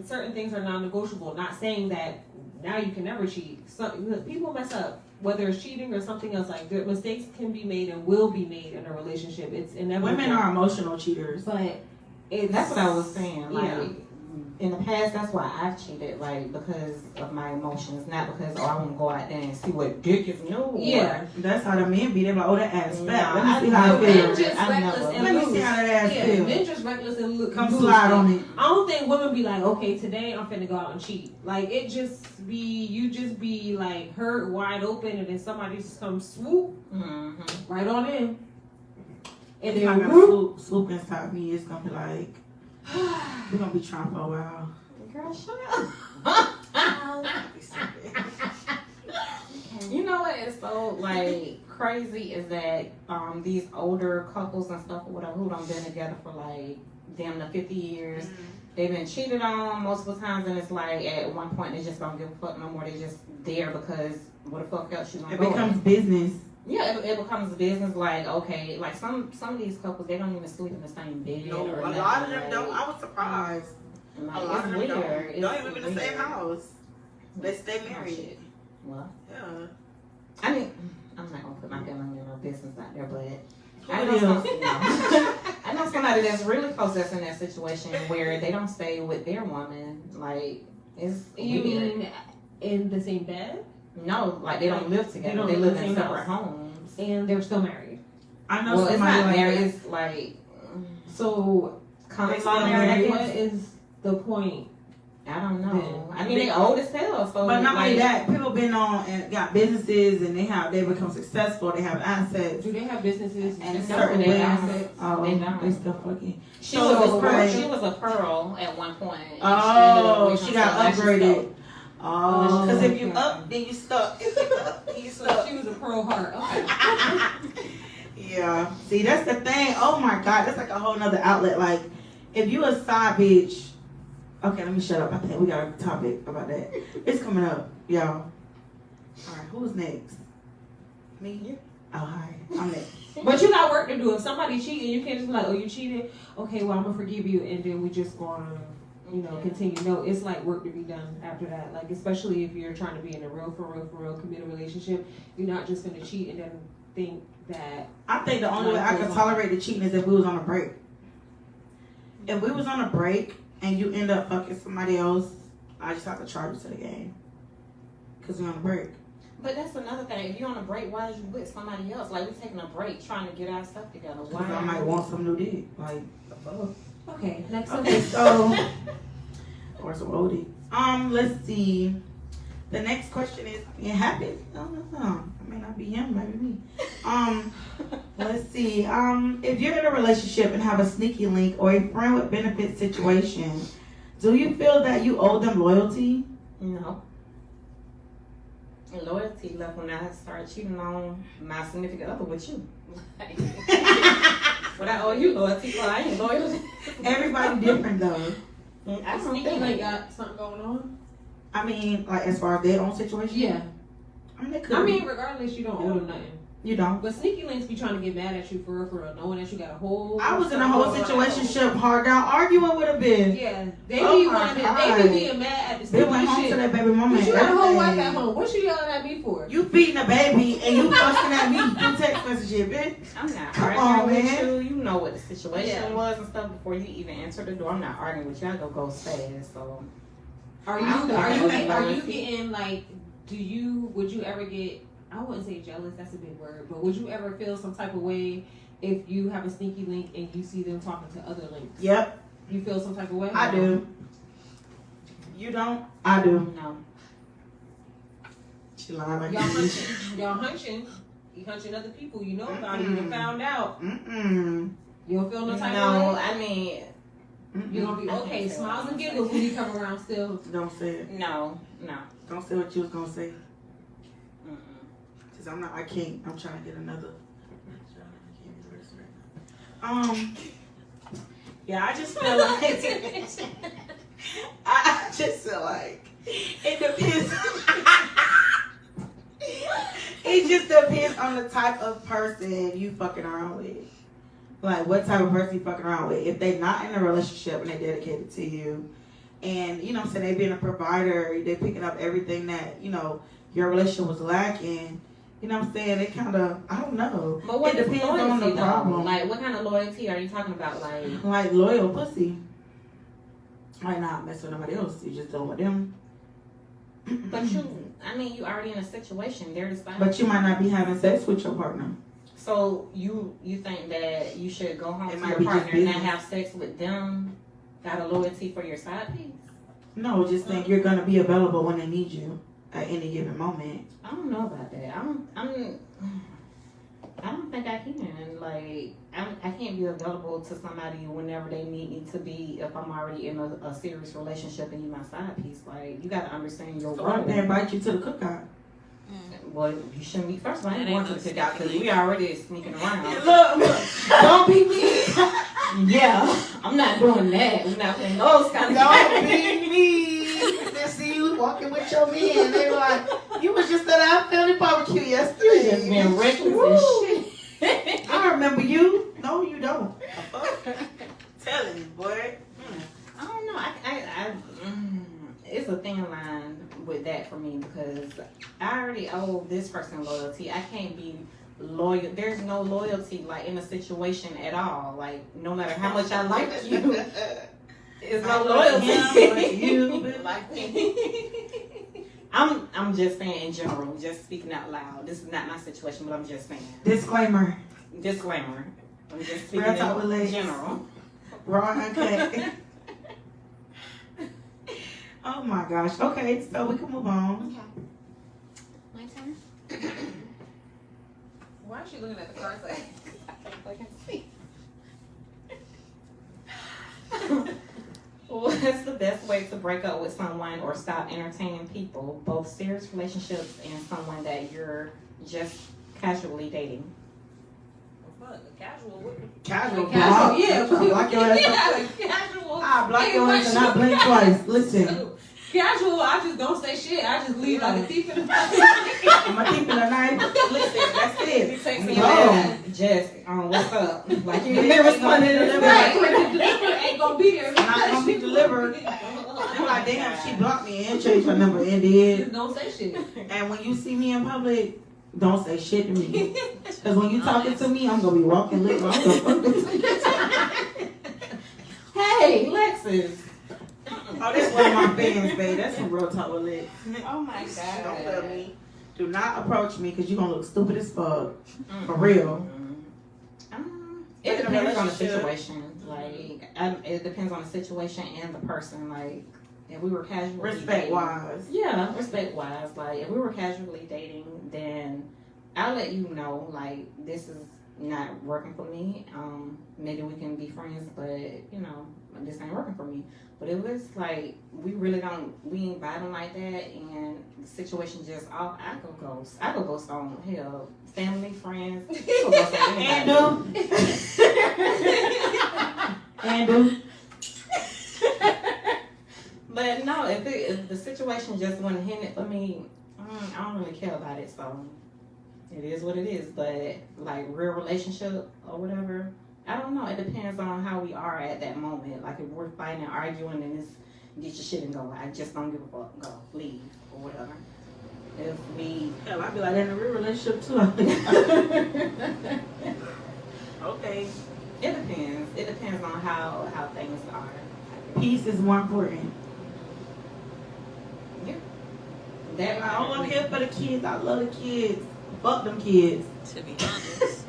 certain things are non-negotiable. Not saying that now you can never cheat. People mess up, whether it's cheating or something else. Like, mistakes can be made and will be made in a relationship. It's inevitable. Women are emotional cheaters. But That's what I was saying. Like, Yeah. in the past, that's why I've cheated, like, because of my emotions, not because, I want to go out there and see what dick is new. yeah, That's how the men be. They're like, oh, that ass fat. No, Let me see how it men feels. just I reckless never- and Let me loose. see how that ass Yeah, feels. men just reckless and look. Come slide on it. I don't think women be like, okay, today I'm finna go out and cheat. Like, you just be like hurt wide open, and then somebody just comes swoop right on in, and If I then got whoop. swoop inside me, it's gonna be like, we're gonna be trying for a while. Girl, shut up. You know what is so, like, crazy is that these older couples and stuff or whatever who done been together for like damn near 50 years, they've been cheated on multiple times, and it's like at one point they just don't give a fuck no more. They just there because what the fuck else you gonna It go becomes with? business. Yeah, it becomes business. Like, okay, like some of these couples, they don't even sleep in the same bed. No, or a nothing, lot of them like, don't. I was surprised. like, A lot it's of them weird. don't. It's Don't even live in the same weird. house. They stay Oh, married. shit. Well, Yeah. I mean, I'm not gonna put my family member business out there, but I Who know, it is? I know somebody that's really close that's in that situation where they don't stay with their woman. Like, it's You weird. mean in the same bed, No, like they don't live together. don't They live live in in the same separate house. homes. and they're still married? I know Well, it's somebody not like married. that. It's like So, constantly married. what is the point? I don't know. Then. I mean, they old as hell. So, But not only like, that, people been on and got businesses and they become successful. They have assets Do they have businesses and and certain their ways. assets? Oh, They don't. they still fucking. She So was a it's pearl. like- She was a pearl at one point. and Oh, ended up she got leaving, so now upgraded. she's Oh, because if you okay. up, then you stuck. If you up, then you So stuck. she was a Pearl Heart. Okay. Yeah. See, that's the thing. Oh my God, that's like a whole nother outlet. Like, if you a side bitch. Okay, let me shut up. I think we got a topic about that. It's coming up, y'all. All right, who's next? Me? Oh, hi. I'm next. But you got work to do. If somebody cheating, you can't just be like, oh, you cheated. Okay, well, I'm gonna forgive you, and then we just gonna, continue. No, it's like work to be done after that. Like, especially if you're trying to be in a real committed relationship, you're not just gonna cheat and then think that. I think the only way I could tolerate the cheating is if we was on a break. If we was on a break and you end up fucking somebody else, I just have to charge you to the game. Because we're on a break. But that's another thing. If you're on a break, why is you with somebody else? Like, we're taking a break, trying to get our stuff together. Why? Because I might want some new dick. Like, the fuck? Okay, next Okay, so or some OD. Let's see. The next question is, it happened? I don't know. It may not be him, maybe me. Let's see. If you're in a relationship and have a sneaky link or a friend with benefit situation, do you feel that you owe them loyalty? No. And loyalty left when I started cheating on my significant other with you. What I owe you loyalty for, I ain't loyal. Everybody different though. I don't Sneaky think like got something going on. I mean, like as far as their own situation. Yeah. I mean, they could. I mean, regardless, you don't owe them nothing. you don't. But sneaky links be trying to get mad at you for real, knowing that you got a whole. I was in a whole situationship hard down arguing with a bitch. Yeah, they Oh be my wanting, God. they be being mad at the They sneaky went home shit. to that baby mama. But and you got a whole wife everything. at home. What you yelling at me for? You beating a baby and you fussing at me through text messages, bitch. I'm not Come arguing on, with man. you. You know what the situation Yeah. was and stuff before you even enter the door. I'm not arguing with you. I go fast. So Are I don't you think are I you would. getting like? Would you ever get? I wouldn't say jealous. That's a big word. But would you ever feel some type of way if you have a sneaky link and you see them talking to other links? Yep, You feel some type of way? I do. You don't? I do. no. She lying like Y'all this. hunching. Y'all hunching. You hunching other people. You know about it. You done found out. Mm-mm. You don't feel no type No, of way. I mean, You're gonna be I okay. can't say Smiles what and I'm giggles when saying. you come around still. Don't say it. no. Don't say what you was gonna say. Mm-mm. Cause I can't. I'm trying to get another. Yeah, I just feel like. I just feel like it depends. It just depends on the type of person you fucking around with. Like what type of person you fucking around with. If they not in a relationship and they dedicated to you, and you know what I'm saying, they being a provider, they picking up everything that you know your relationship was lacking. You know what I'm saying? It kind of, I don't know. But what It is depends loyalty on the though? problem. Like, what kind of loyalty are you talking about? Like, Loyal pussy. Like not mess with nobody else. You just dealing with them. but I mean, you already in a situation. They're deciding. But you might not be having sex with your partner. So you think that you should go home It to might your be just partner and not business. have sex with them? Got a loyalty for your side piece? No, just think you're gonna be available when they need you at any given moment. I don't know about that. I don't think I can. Like, I can't be available to somebody whenever they need me to be if I'm already in a serious relationship and you my side piece. Like, you got to understand your So what if they role. invite you to the cookout? Well, you shouldn't be. First of all, I ain't That going ain't to the no cookout because we already sneaking around. Look, don't be me. Yeah, I'm not doing that. We're not playing those kind of Don't games. be me. They see you walking with your man. They like, you was just at our family barbecue You yesterday. just being reckless Woo. and shit. I remember you. No, you don't. Telling you, boy. I don't know. It's a thin line with that for me because I already owe this person loyalty. I can't be loyal. There's no loyalty like in a situation at all. Like no matter how much I like you, there's no loyalty. You like me. I'm just saying in general, just speaking out loud. This is not my situation, but I'm just saying. Disclaimer. Disclaimer. I'm just Real speaking talk with in ladies. general. Raw and cut. Oh my gosh. Okay, so we can move on. My turn. Why is she looking at the cards like? I can see. What's the best way to break up with someone or stop entertaining people, both serious relationships and someone that you're just casually dating? Fuck, casual. Casual. Casual, block. yeah. Block your ass. Yeah, casual. I block Hey, your my ass and not blink twice. Listen, Casual, I just don't say shit. I just leave like a thief in the night. I'm gonna keep it a night. Listen, that's it. Takes me No. back. Just, what's up? Like you hear responding to this. Right, when the delivery ain't gonna be there. Not gonna be delivered. I'm like, damn, she blocked me and changed her number and did. Just don't say shit. And when you see me in public, don't say shit to me. Cause when you talking to me, I'm gonna be walking lit. Hey, Lexus. Oh, that's one of my fans, babe. That's some real talk with Lex. Oh my Don't God. tell me. Do not approach me because you're gonna look stupid as fuck. For real. It depends on the relationship. situation. Like, it depends on the situation and the person. Like, if we were casually Respect dating, wise. yeah, respect wise. Like if we were casually dating, then I'll let you know. Like this is not working for me. Maybe we can be friends, but you know, this ain't working for me. But if it's like we ain't vibing like that, and the situation just off, I go ghost on hell, family, friends, I go ghost on anybody. And do. But no, if the situation just wasn't hitting it for me, I don't really care about it. So it is what it is. But like real relationship or whatever, I don't know. It depends on how we are at that moment. Like if we're fighting and arguing and it's get your shit and go, I just don't give a fuck. Go, leave or whatever. If we, Hell, I'd be like that in a real relationship too. Okay. it depends. It depends on how things are. Peace is more important. That I'm here for the kids. I love the kids. Fuck them kids. To be honest.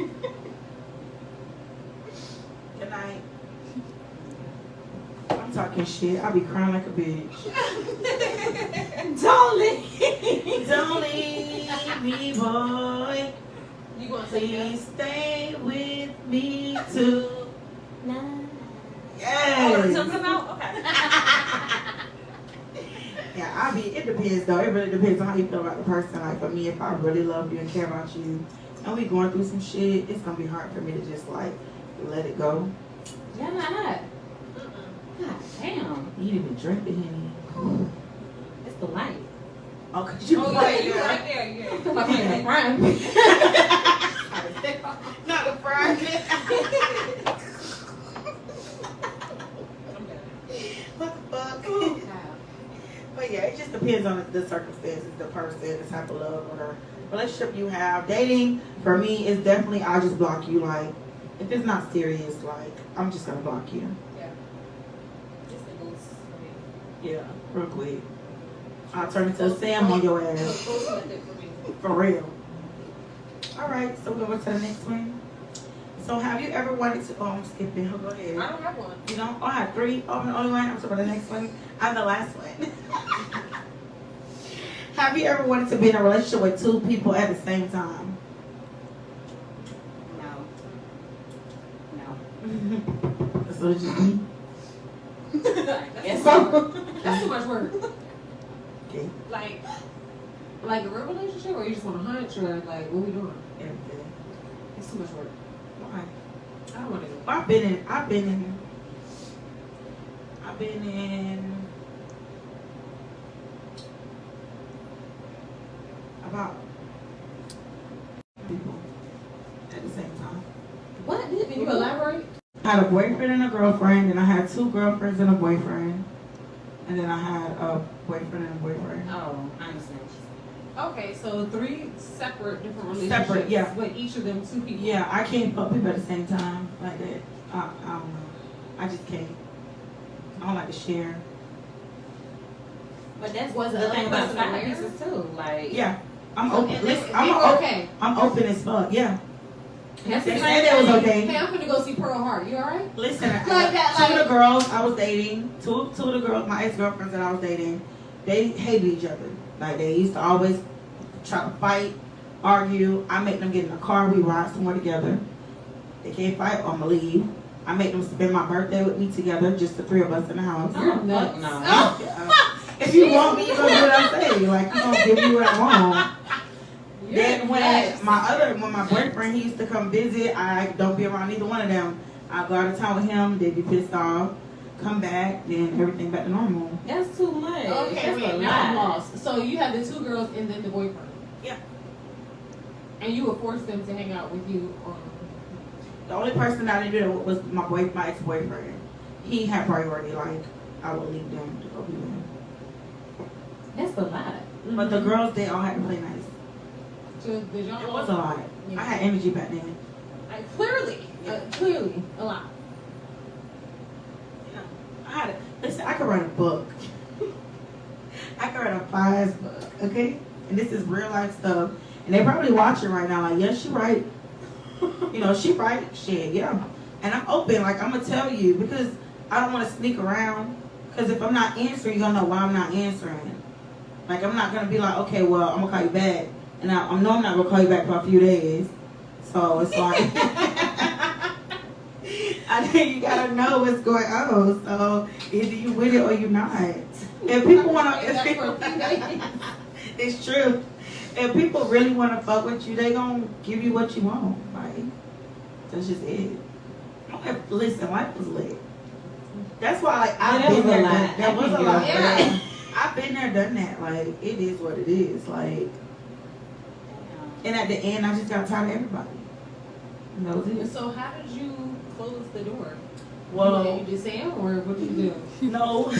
Good night. I'm talking shit. I be crying like a bitch. Don't leave. Don't leave me, boy. You gonna say Please stay with me too. Nah. Oh, Yes. something about? Okay. Yeah, it depends though. It really depends on how you feel about the person. Like for me, if I really love you and care about you, and we going through some shit, it's gonna be hard for me to just like let it go. Yeah, not. God damn. You didn't even drink the Henny. It's the light. Oh, cause you Oh, yeah, right you there. right there. Yeah. My favorite friend. Not the friend. What the fuck? But yeah, it just depends on the circumstances, the person, the type of love or relationship you have. Dating, for me, is definitely, I'll just block you. Like, if it's not serious, like, I'm just going to block you. Just a ghost. Yeah, real quick. I'll turn into a Sam on your ass. Ghost method for me. For real. All right, so we're going to the next one. So have you ever wanted to, oh, I'm skipping. Go ahead. I don't have one. You don't? Oh, I have three. Oh, I'm the only one. I'm sorry, the next one. I'm the last one. Have you ever wanted to be in a relationship with two people at the same time? No. So it's just me? That's too much work. Okay. Like a real relationship, or you just want to hunch, or like what we doing? Everything. It's too much work. Why? I don't want to do it. I've been in about people at the same time. What? Can you elaborate? I had a boyfriend and a girlfriend, and I had two girlfriends and a boyfriend, and then I had a boyfriend and a boyfriend. Oh, I understand. Okay, so 3 separate different relationships. Separate, yeah. With each of them 2 people. Yeah, I can't fuck people at the same time like that. I don't know. I just can't. I don't like to share. But that's Was the the thing other about person side aware? pieces too. Like, Yeah, I'm So, open. and Listen, they were okay. I'm open as fuck. Yeah. That's They the said same it was thing. okay. Hey, I'm gonna go see Pearl Harbor. You alright? Listen, Like that, two of like- the girls I was dating, two of the girls, my ex-girlfriends that I was dating, they hated each other. Like they used to always try to fight, argue. I make them get in a car, we ride somewhere together. They can't fight, I'm gonna leave. I make them spend my birthday with me together, just the 3 of us in the house. You're fuck nuts. no. Yeah. If you want me, you're gonna do what I say. Like, you're gonna give me what I want. Then when my boyfriend, he used to come visit, I don't be around either one of them. I go out of town with him, they be pissed off, come back, then everything back to normal. That's too much. Okay, That's wait, a now I'm lot. lost. So you had the 2 girls and then the boyfriend. Yeah. And you would force them to hang out with you on. The only person that I didn't do it was my ex-boyfriend. He had priority, like, I would leave them to go be with him. That's a lot. But the girls, they all had to play nice. So did y'all? It was a lot. Yeah. I had energy back then. Like, clearly, Yeah. clearly, a lot. Yeah. I had it. Listen, I could write a book. I could write a 5 book, okay? And this is real life stuff. And they probably watching right now, like, yeah, she right. You know, she right. Shit, yeah. And I'm open, like, I'm going to tell you, because I don't want to sneak around. Because if I'm not answering, you're gonna know why I'm not answering. Like, I'm not gonna be like, okay, well, I'm gonna call you back, and I know I'm not gonna call you back for a few days. So it's like, I think you gotta know what's going on. So either you with it or you not. If people wanna, it's true. If people really wanna fuck with you, they gonna give you what you want. Like, that's just it. Listen, life was lit. That's why, like, I've been there. That was a lot. Yeah. I've been there, done that. Like, it is what it is. Like, and at the end, I just got tired of everybody. And that was it. So how did you close the door? Well, You just Sam, or what did you do? no.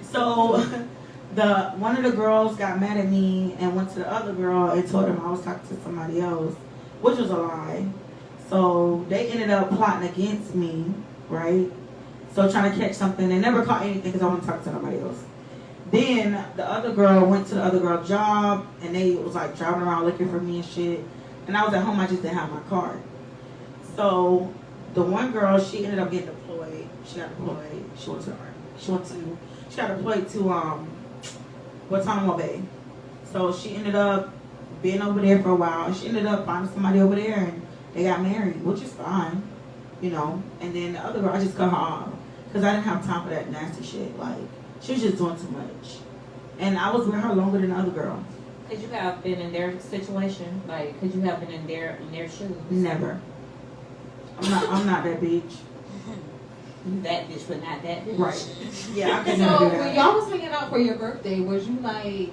So, one of the girls got mad at me and went to the other girl and told him I was talking to somebody else, which was a lie. So they ended up plotting against me, right? So trying to catch something. They never caught anything because I want to talk to somebody else. Then the other girl went to the other girl's job and they was like driving around looking for me and shit. And I was at home, I just didn't have my card. So the one girl, she ended up getting deployed. She got deployed. She got deployed to Guantanamo Bay. So she ended up being over there for a while. She ended up finding somebody over there and they got married, which is fine, you know. And then the other girl, I just cut her off because I didn't have time for that nasty shit. Like, she was just doing too much. And I was with her longer than the other girl. Could you have been in their situation? Like, could you have been in their shoes? Never. I'm not that bitch. You that bitch, but not that bitch. Right. Yeah, I could So never do when that. y'all was hanging out for your birthday, was you like,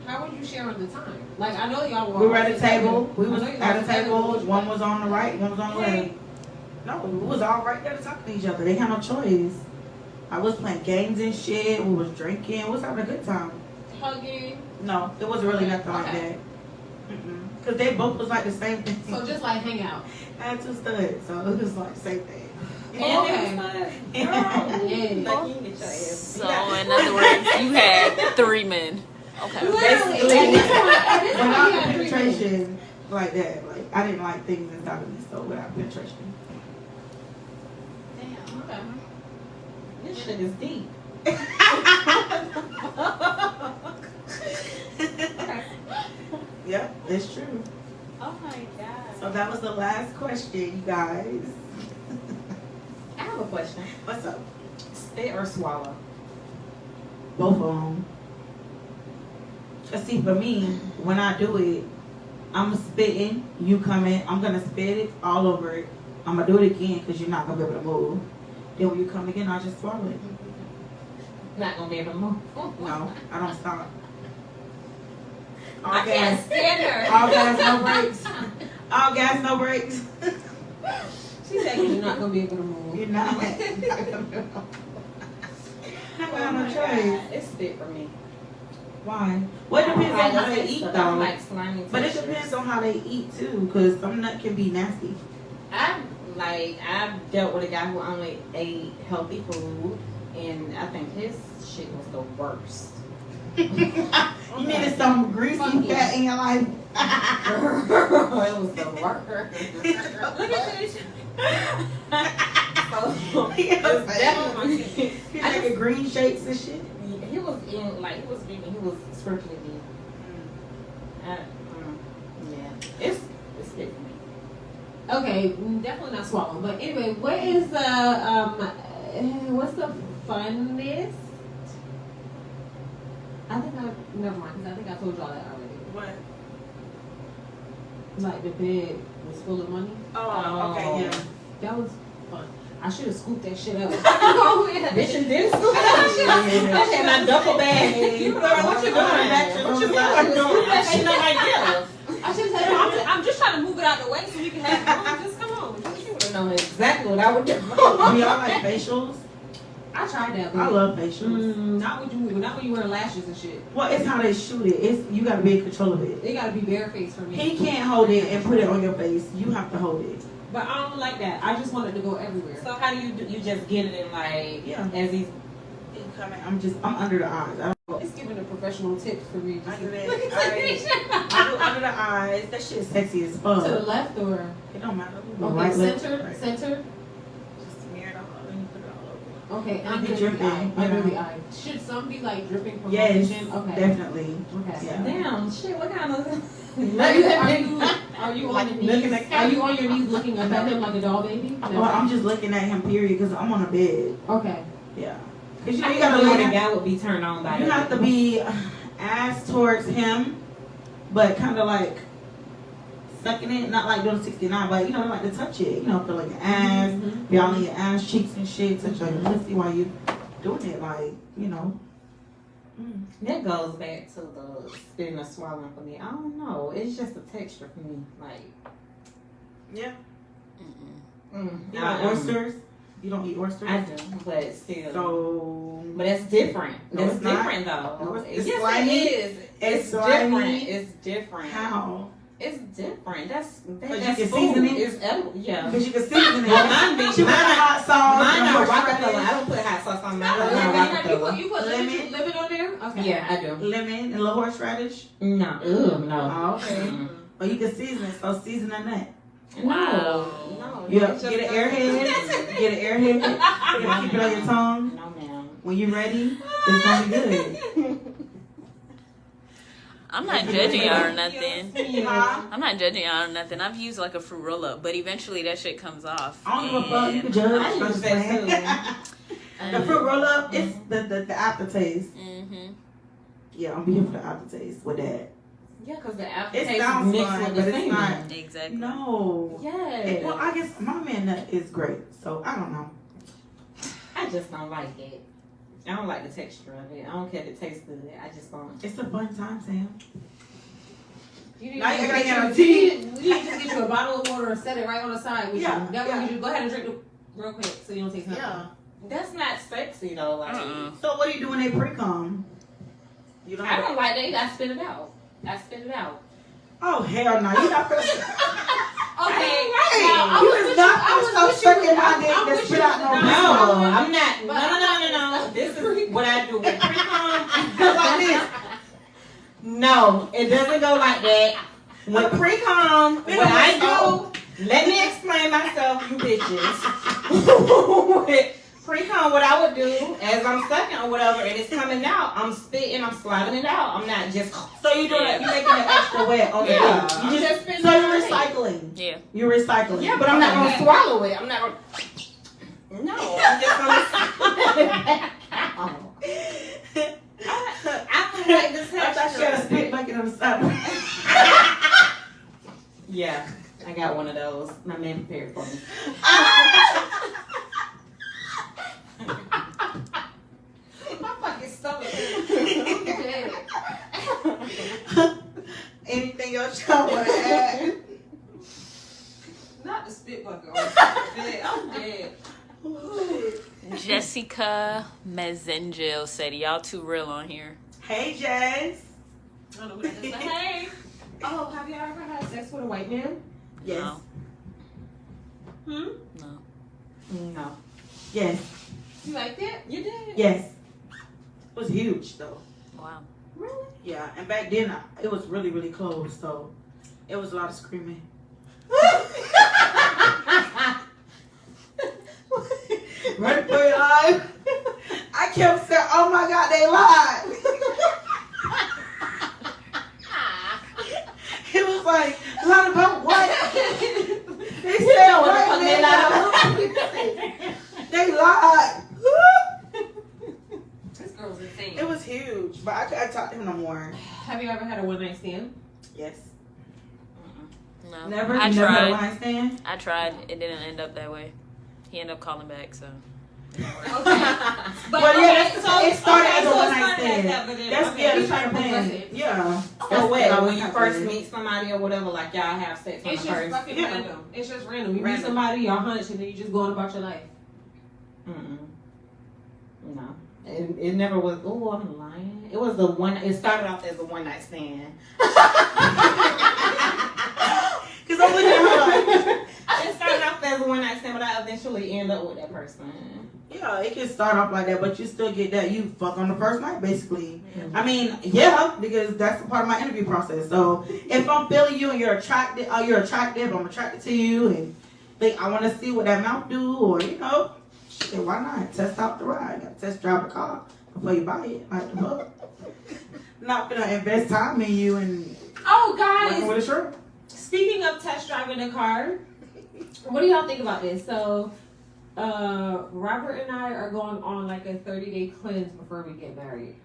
how would you sharing the time? Like, I know y'all were. We were at a table. We was I know you at a guys were table. together. One was on the right, one was on the left. No, we was all right there talking to each other. They had no choice. I was playing games and shit. We was drinking. We was having a good time. Hugging. No, it wasn't really nothing like Okay. that. Because they both was like the same thing. So just like hang out. I had two studs, so it was like the same thing. Oh, okay. Yeah. Yeah. Like, you get your ass. So in other words, you had 3 men. Okay. Literally. Basically, At this point, without you had 3 penetration like that, like I didn't like things inside of me, so without penetration. Damn. Okay. This shit is deep. Yep, it's true. Oh my god. So that was the last question, you guys. I have a question. What's up? Spit or swallow? Both of them. Cause see, for me, when I do it, I'm spitting, you coming, I'm gonna spit it all over it. I'm gonna do it again because you're not gonna be able to move. Then when you come again, I'll just swallow it. Not gonna be able to move. No, I don't stop. All I can't gas, stand her. all gas, no brakes. All gas, no brakes. She said you're not gonna be able to move. You're not. I got no choice. It's spit for me. Why? Well, it depends on how they eat, I though. like slimy But it textures. depends on how they eat too, because some nut can be nasty. I've dealt with a guy who only ate healthy food, and I think his shit was the worst. You needed some greasy fat in your life. It was the worst. Look at this. So, it was definitely. He making green shakes and shit. He was vegan. He was strictly vegan. Yeah, it's spit for me. Okay, definitely not swallow. But anyway, what is the what's the funnest? I think never mind, because I think I told y'all that already. What? Like the bed was full of money. Oh, okay, yeah. That was fun. I should have scooped that shit up. Oh, yeah. Bitch, you did scoop it up. I had my duffel bag. People are like, what you doing? What you doing? That ain't no idea. I should have said, I'm just trying to move it out the way so we can have it. Just come on. You would have known exactly what I would do. Do y'all like facials? I tried that. But I love facials. not when you wear lashes and shit. Well, it's how they shoot it. It's you gotta be in control of it. They gotta be barefaced for me. He can't hold it and put it on your face. You have to hold it. But I don't like that. I just want it to go everywhere. So how do you do? You just get it in like Yeah. as he's. I'm under the eyes. I don't. It's giving a professional tips for me. I do that. Look at I do under the eyes. That shit is sexy as fuck. To the left or It don't matter. okay, Right, left, center, right. center. Just smear it all over and you put it all over. Okay, It'll be under the dripping, eye. you Under know. the eye. Should some be like dripping from Yes, lotion? Okay. definitely. Okay. Yeah. Damn, shit, what kind of... Are you on Like your looking knees? at Are you on your knees looking up at him like a doll baby? No. Well, I'm just looking at him, period, because I'm on a bed. Okay. Yeah. Because I you gotta know lay the down. guy would be turned on by You that. have to be ass towards him, but kind of like sucking it, not like doing 69, but you know, like to touch it. You know, feel like your ass, Mhm. be all in your ass cheeks and shit, touch your pussy while you doing it, like, you know. That goes back to the spitting or swallowing for me. I don't know. It's just a texture for me. Like, Yeah. You I- like oysters? You don't eat oysters? I do, but still. So, But that's different. No, That's it's not. different though. No, it's yes, slimy. it is. It's different. slimy. It's different. how? It's different. That's you that's can food. season it? It's edible. Yeah. Because you can season it. Well, mine be- She put mine- hot sauce. Mine and are horseradish, Rockefeller. I don't put hot sauce on mine. Oh, I yeah, love you Rockefeller. put Lemon? lemon on there? Okay. Yeah, I do. lemon and a little horseradish. No. Ugh, no. Oh, okay. Mm. Or you can season it, so season a nut. No. Yeah, it's just get an not- airhead. Get an airhead. Keep it on your tongue. No, ma'am. When you're ready, it's gonna be good. I'm not judging y'all or nothing. Huh? I'm not judging y'all or nothing. I've used like a fruit roll up, but eventually that shit comes off. I don't give a fuck. You can judge. I I'm use just that playing. The fruit roll up, it's the aftertaste. Mm-hmm. Yeah, I'm here for the aftertaste with that. Yeah, because the It aftertaste sounds mixed fun, with but the it's semen. not. Exactly. No. Yeah. Well, I guess my man nut is great, so I don't know. I just don't like it. I don't like the texture of it. I don't care if it tastes good. I just don't. It's a fun time, Sam. You need Now you to gotta get get you, a tea. you need to just get you a bottle of water and set it right on the side with Yeah, you. That yeah. way you just go ahead and drink it real quick so you don't taste nothing. Yeah. That's not sexy though. Like So what do you do when they pre-com? You don't. I don't like that. I spit it out. I spit it out. Oh hell no! You're not gonna. Okay, Hey, now, I you was is with not I gonna was stop with you sucking with- my I'm dick to with spit you out with no that. No, milk. I'm not. But No. This is what I do with pre-com. Like this. No, it doesn't go like that. With pre-com, what I do, let me explain myself, you bitches. With pre-com, what I would do, as I'm sucking or whatever, and it's coming out, I'm spitting, I'm sliding it out. I'm not just. So you doing it? You making it extra wet on Yeah. the You just spit so it you're out. recycling. Yeah. You're recycling. Yeah, but I'm not gonna swallow it. I'm not gonna. No, I'm just gonna. I don't like this I thought she had a spit texture. bucket on the side. Yeah, I got one of those. My man prepared for me. My fucking stomach. Anything else y'all want to add? Not the spit bucket. I'm dead. Jessica Mezengil said, "Y'all too real on here." Hey, Jazz. I don't know who that is. But hey. Oh, have you ever had sex with a white man? Yes. No. Hmm? No. No, Yes. You liked it? you did. Yes. It was huge though. Wow. Really? Yeah, and back then it was really, really close, so it was a lot of screaming. Ready for your life? I kept saying, "Oh my God, they lied." It was like, "Lied about what?" They said, What the "What fuck they they lied?" They lied. This girl's insane. It was huge, but I couldn't talk to him no more. Have you ever had a one night stand? Yes. No. Never. I You never had a tried. one-night stand? I tried. It didn't end up that way. He ended up calling back, so. But Well, yeah, okay, that's, it started as a so it one-night started stand. as that, but then- That's okay. yeah, You the trying same to progress thing. it. Yeah. So wait, what when you happened. first meet somebody or whatever, like y'all have sex on it's the just first. fucking Yeah. random. It's just random. You meet Random. somebody, y'all hunch, and then you just go on about your life. Mm-mm. No. It never was. Oh, I'm lying. It was the one. It started off as a one night stand. Because I'm looking at her like, It started off as a one night stand, but I eventually end up with that person. yeah, it can start off like that, but you still get that you fuck on the first night, basically. I mean, yeah, because that's a part of my interview process. So if I'm feeling you and you're attracted, I'm attracted to you, and think I want to see what that mouth do, or Shit, why not? Test out the ride. Got to test drive a car before you buy it. Like the fuck. Not gonna invest time in you and Oh, working guys, with a shrimp. speaking of test driving a car, what do y'all think about this? So, Robert and I are going on like a 30-day cleanse before we get married.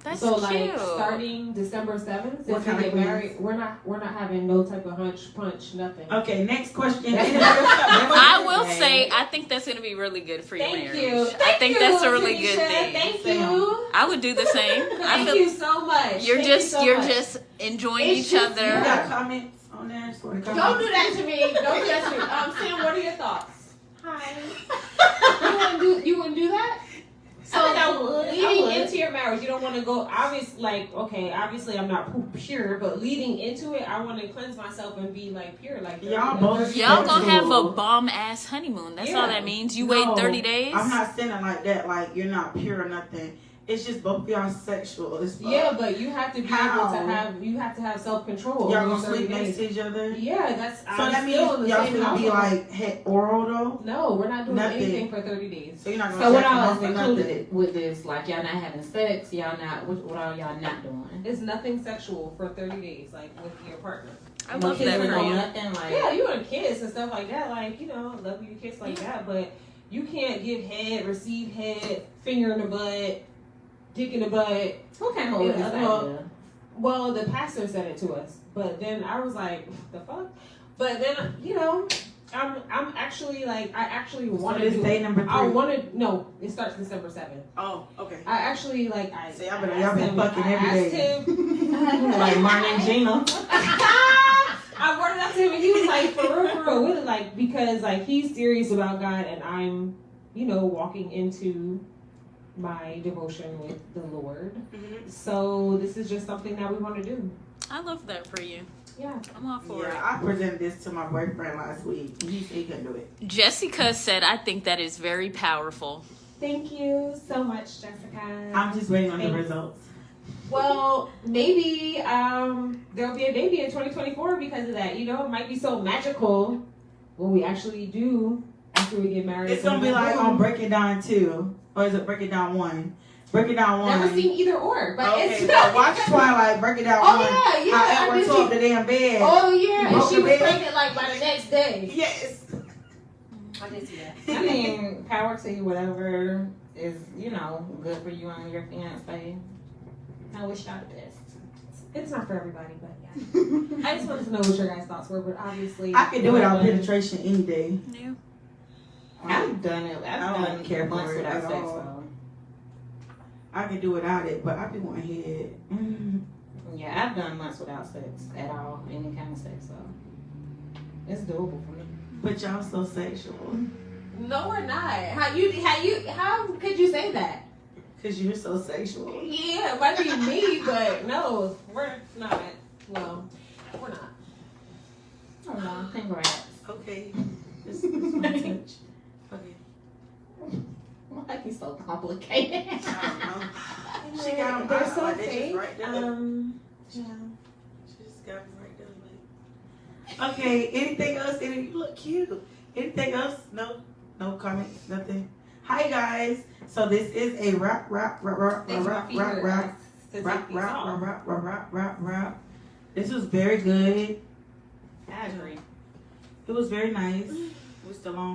That's So cute. like starting December 7th, What since kind we of get cleanse? married, we're not having no type of punch, nothing. Okay, next question. I will say, I think that's going to be really good for your Thank marriage. you. I think that's a really good Tanisha. thing. Thank you. I would do the same. I Thank feel you so much. you're Thank just you so you're much. just enjoying It's each just- You other. got comments on there? Sort of Don't comments? do that to me. Don't do that to me. Sam, what are your thoughts? Hi. You wouldn't do that? So I think I would. leading into your marriage, you don't want to go obviously I'm not pure, but leading into it, I want to cleanse myself and be like pure, like Y'all both- Y'all gonna have a Sexual. bomb ass honeymoon. That's all Yeah. that means. You No, wait 30 days. I'm not saying it like that. Like you're not pure or nothing. It's just both of y'all sexual. It's Yeah, but you have to be How? able to have self control. y'all gonna sleep next to each other. Yeah, that's So I'm that still in means the y'all same gonna be household. like head oral though. No, we're not doing Nothing. anything for 30 days. So you're not gonna. So what check them all off is or nothing. included with this? Like y'all not having sex, y'all not what all y'all not doing? It's nothing sexual for 30 days, like with your partner. I No love that kissing, for no you. nothing like Yeah, you want to kiss and stuff like that, like, you know, love you to kiss like that, but you can't give head, receive head, finger in the butt, dick in the butt. who came up with this Yeah, idea? Well, the pastor said it to us, but then I was like, the fuck? But then, you know, I'm actually like, I actually want So to this do day it. number 3. I want to, no, it starts December 7th. Oh, okay. I actually, like, I See, y'all I been asked fucking every I asked day. him, Like Martin and Gina. I brought it up to him and he was like, for real, really, like, because, like, he's serious about God and I'm, you know, walking into my devotion with the Lord. Mhm. So this is just something that we want to do. I love that for you. Yeah. I'm all for Yeah, I presented this to my boyfriend last week. And he said he couldn't do it. it. Jessica said, "I think that is very powerful." Thank you so much, Jessica. I'm just waiting on the Thanks. results. Well, maybe there'll be a baby in 2024 because of that. You know, it might be so magical when we actually do after we get married. It's gonna be like on Break It Down 2. Or is it Break It Down 1? Break It Down 1. Never seen either or, but Okay, it's well, watch Twilight, Break It Down 1. Oh yeah, yeah. How I Edward did tore up see- the damn bed. Oh yeah, and Broke she the was bed. pregnant like by the next day. Yes. I did see that. I mean, power to you, whatever is, you know, good for you and your fiance. I wish y'all the best. It's not for everybody, but yeah. I just wanted to know what your guys' thoughts were, but obviously I could do without penetration any day. Yeah. I've done it. I I've don't done care months for it without at sex, all. though. I could do without it, but I be wanting head. Yeah, I've done months without sex at all, any kind of sex, so it's doable for me. But y'all so sexual. No, we're not. How could you say that? Cause you're so sexual. Yeah, it might be me, but no, we're not. Well, we're not. Oh no, congrats. Okay. Just one touch. Okay. Why you so complicated? I don't know. She got them They're out so like they fake. just right there. Yeah. She just got them right there. Like. Okay. Anything else? You look cute. Anything else? No. No comments. Nothing. Hi guys. So this is a rap. This was very good. I agree. It was very nice. We're still on.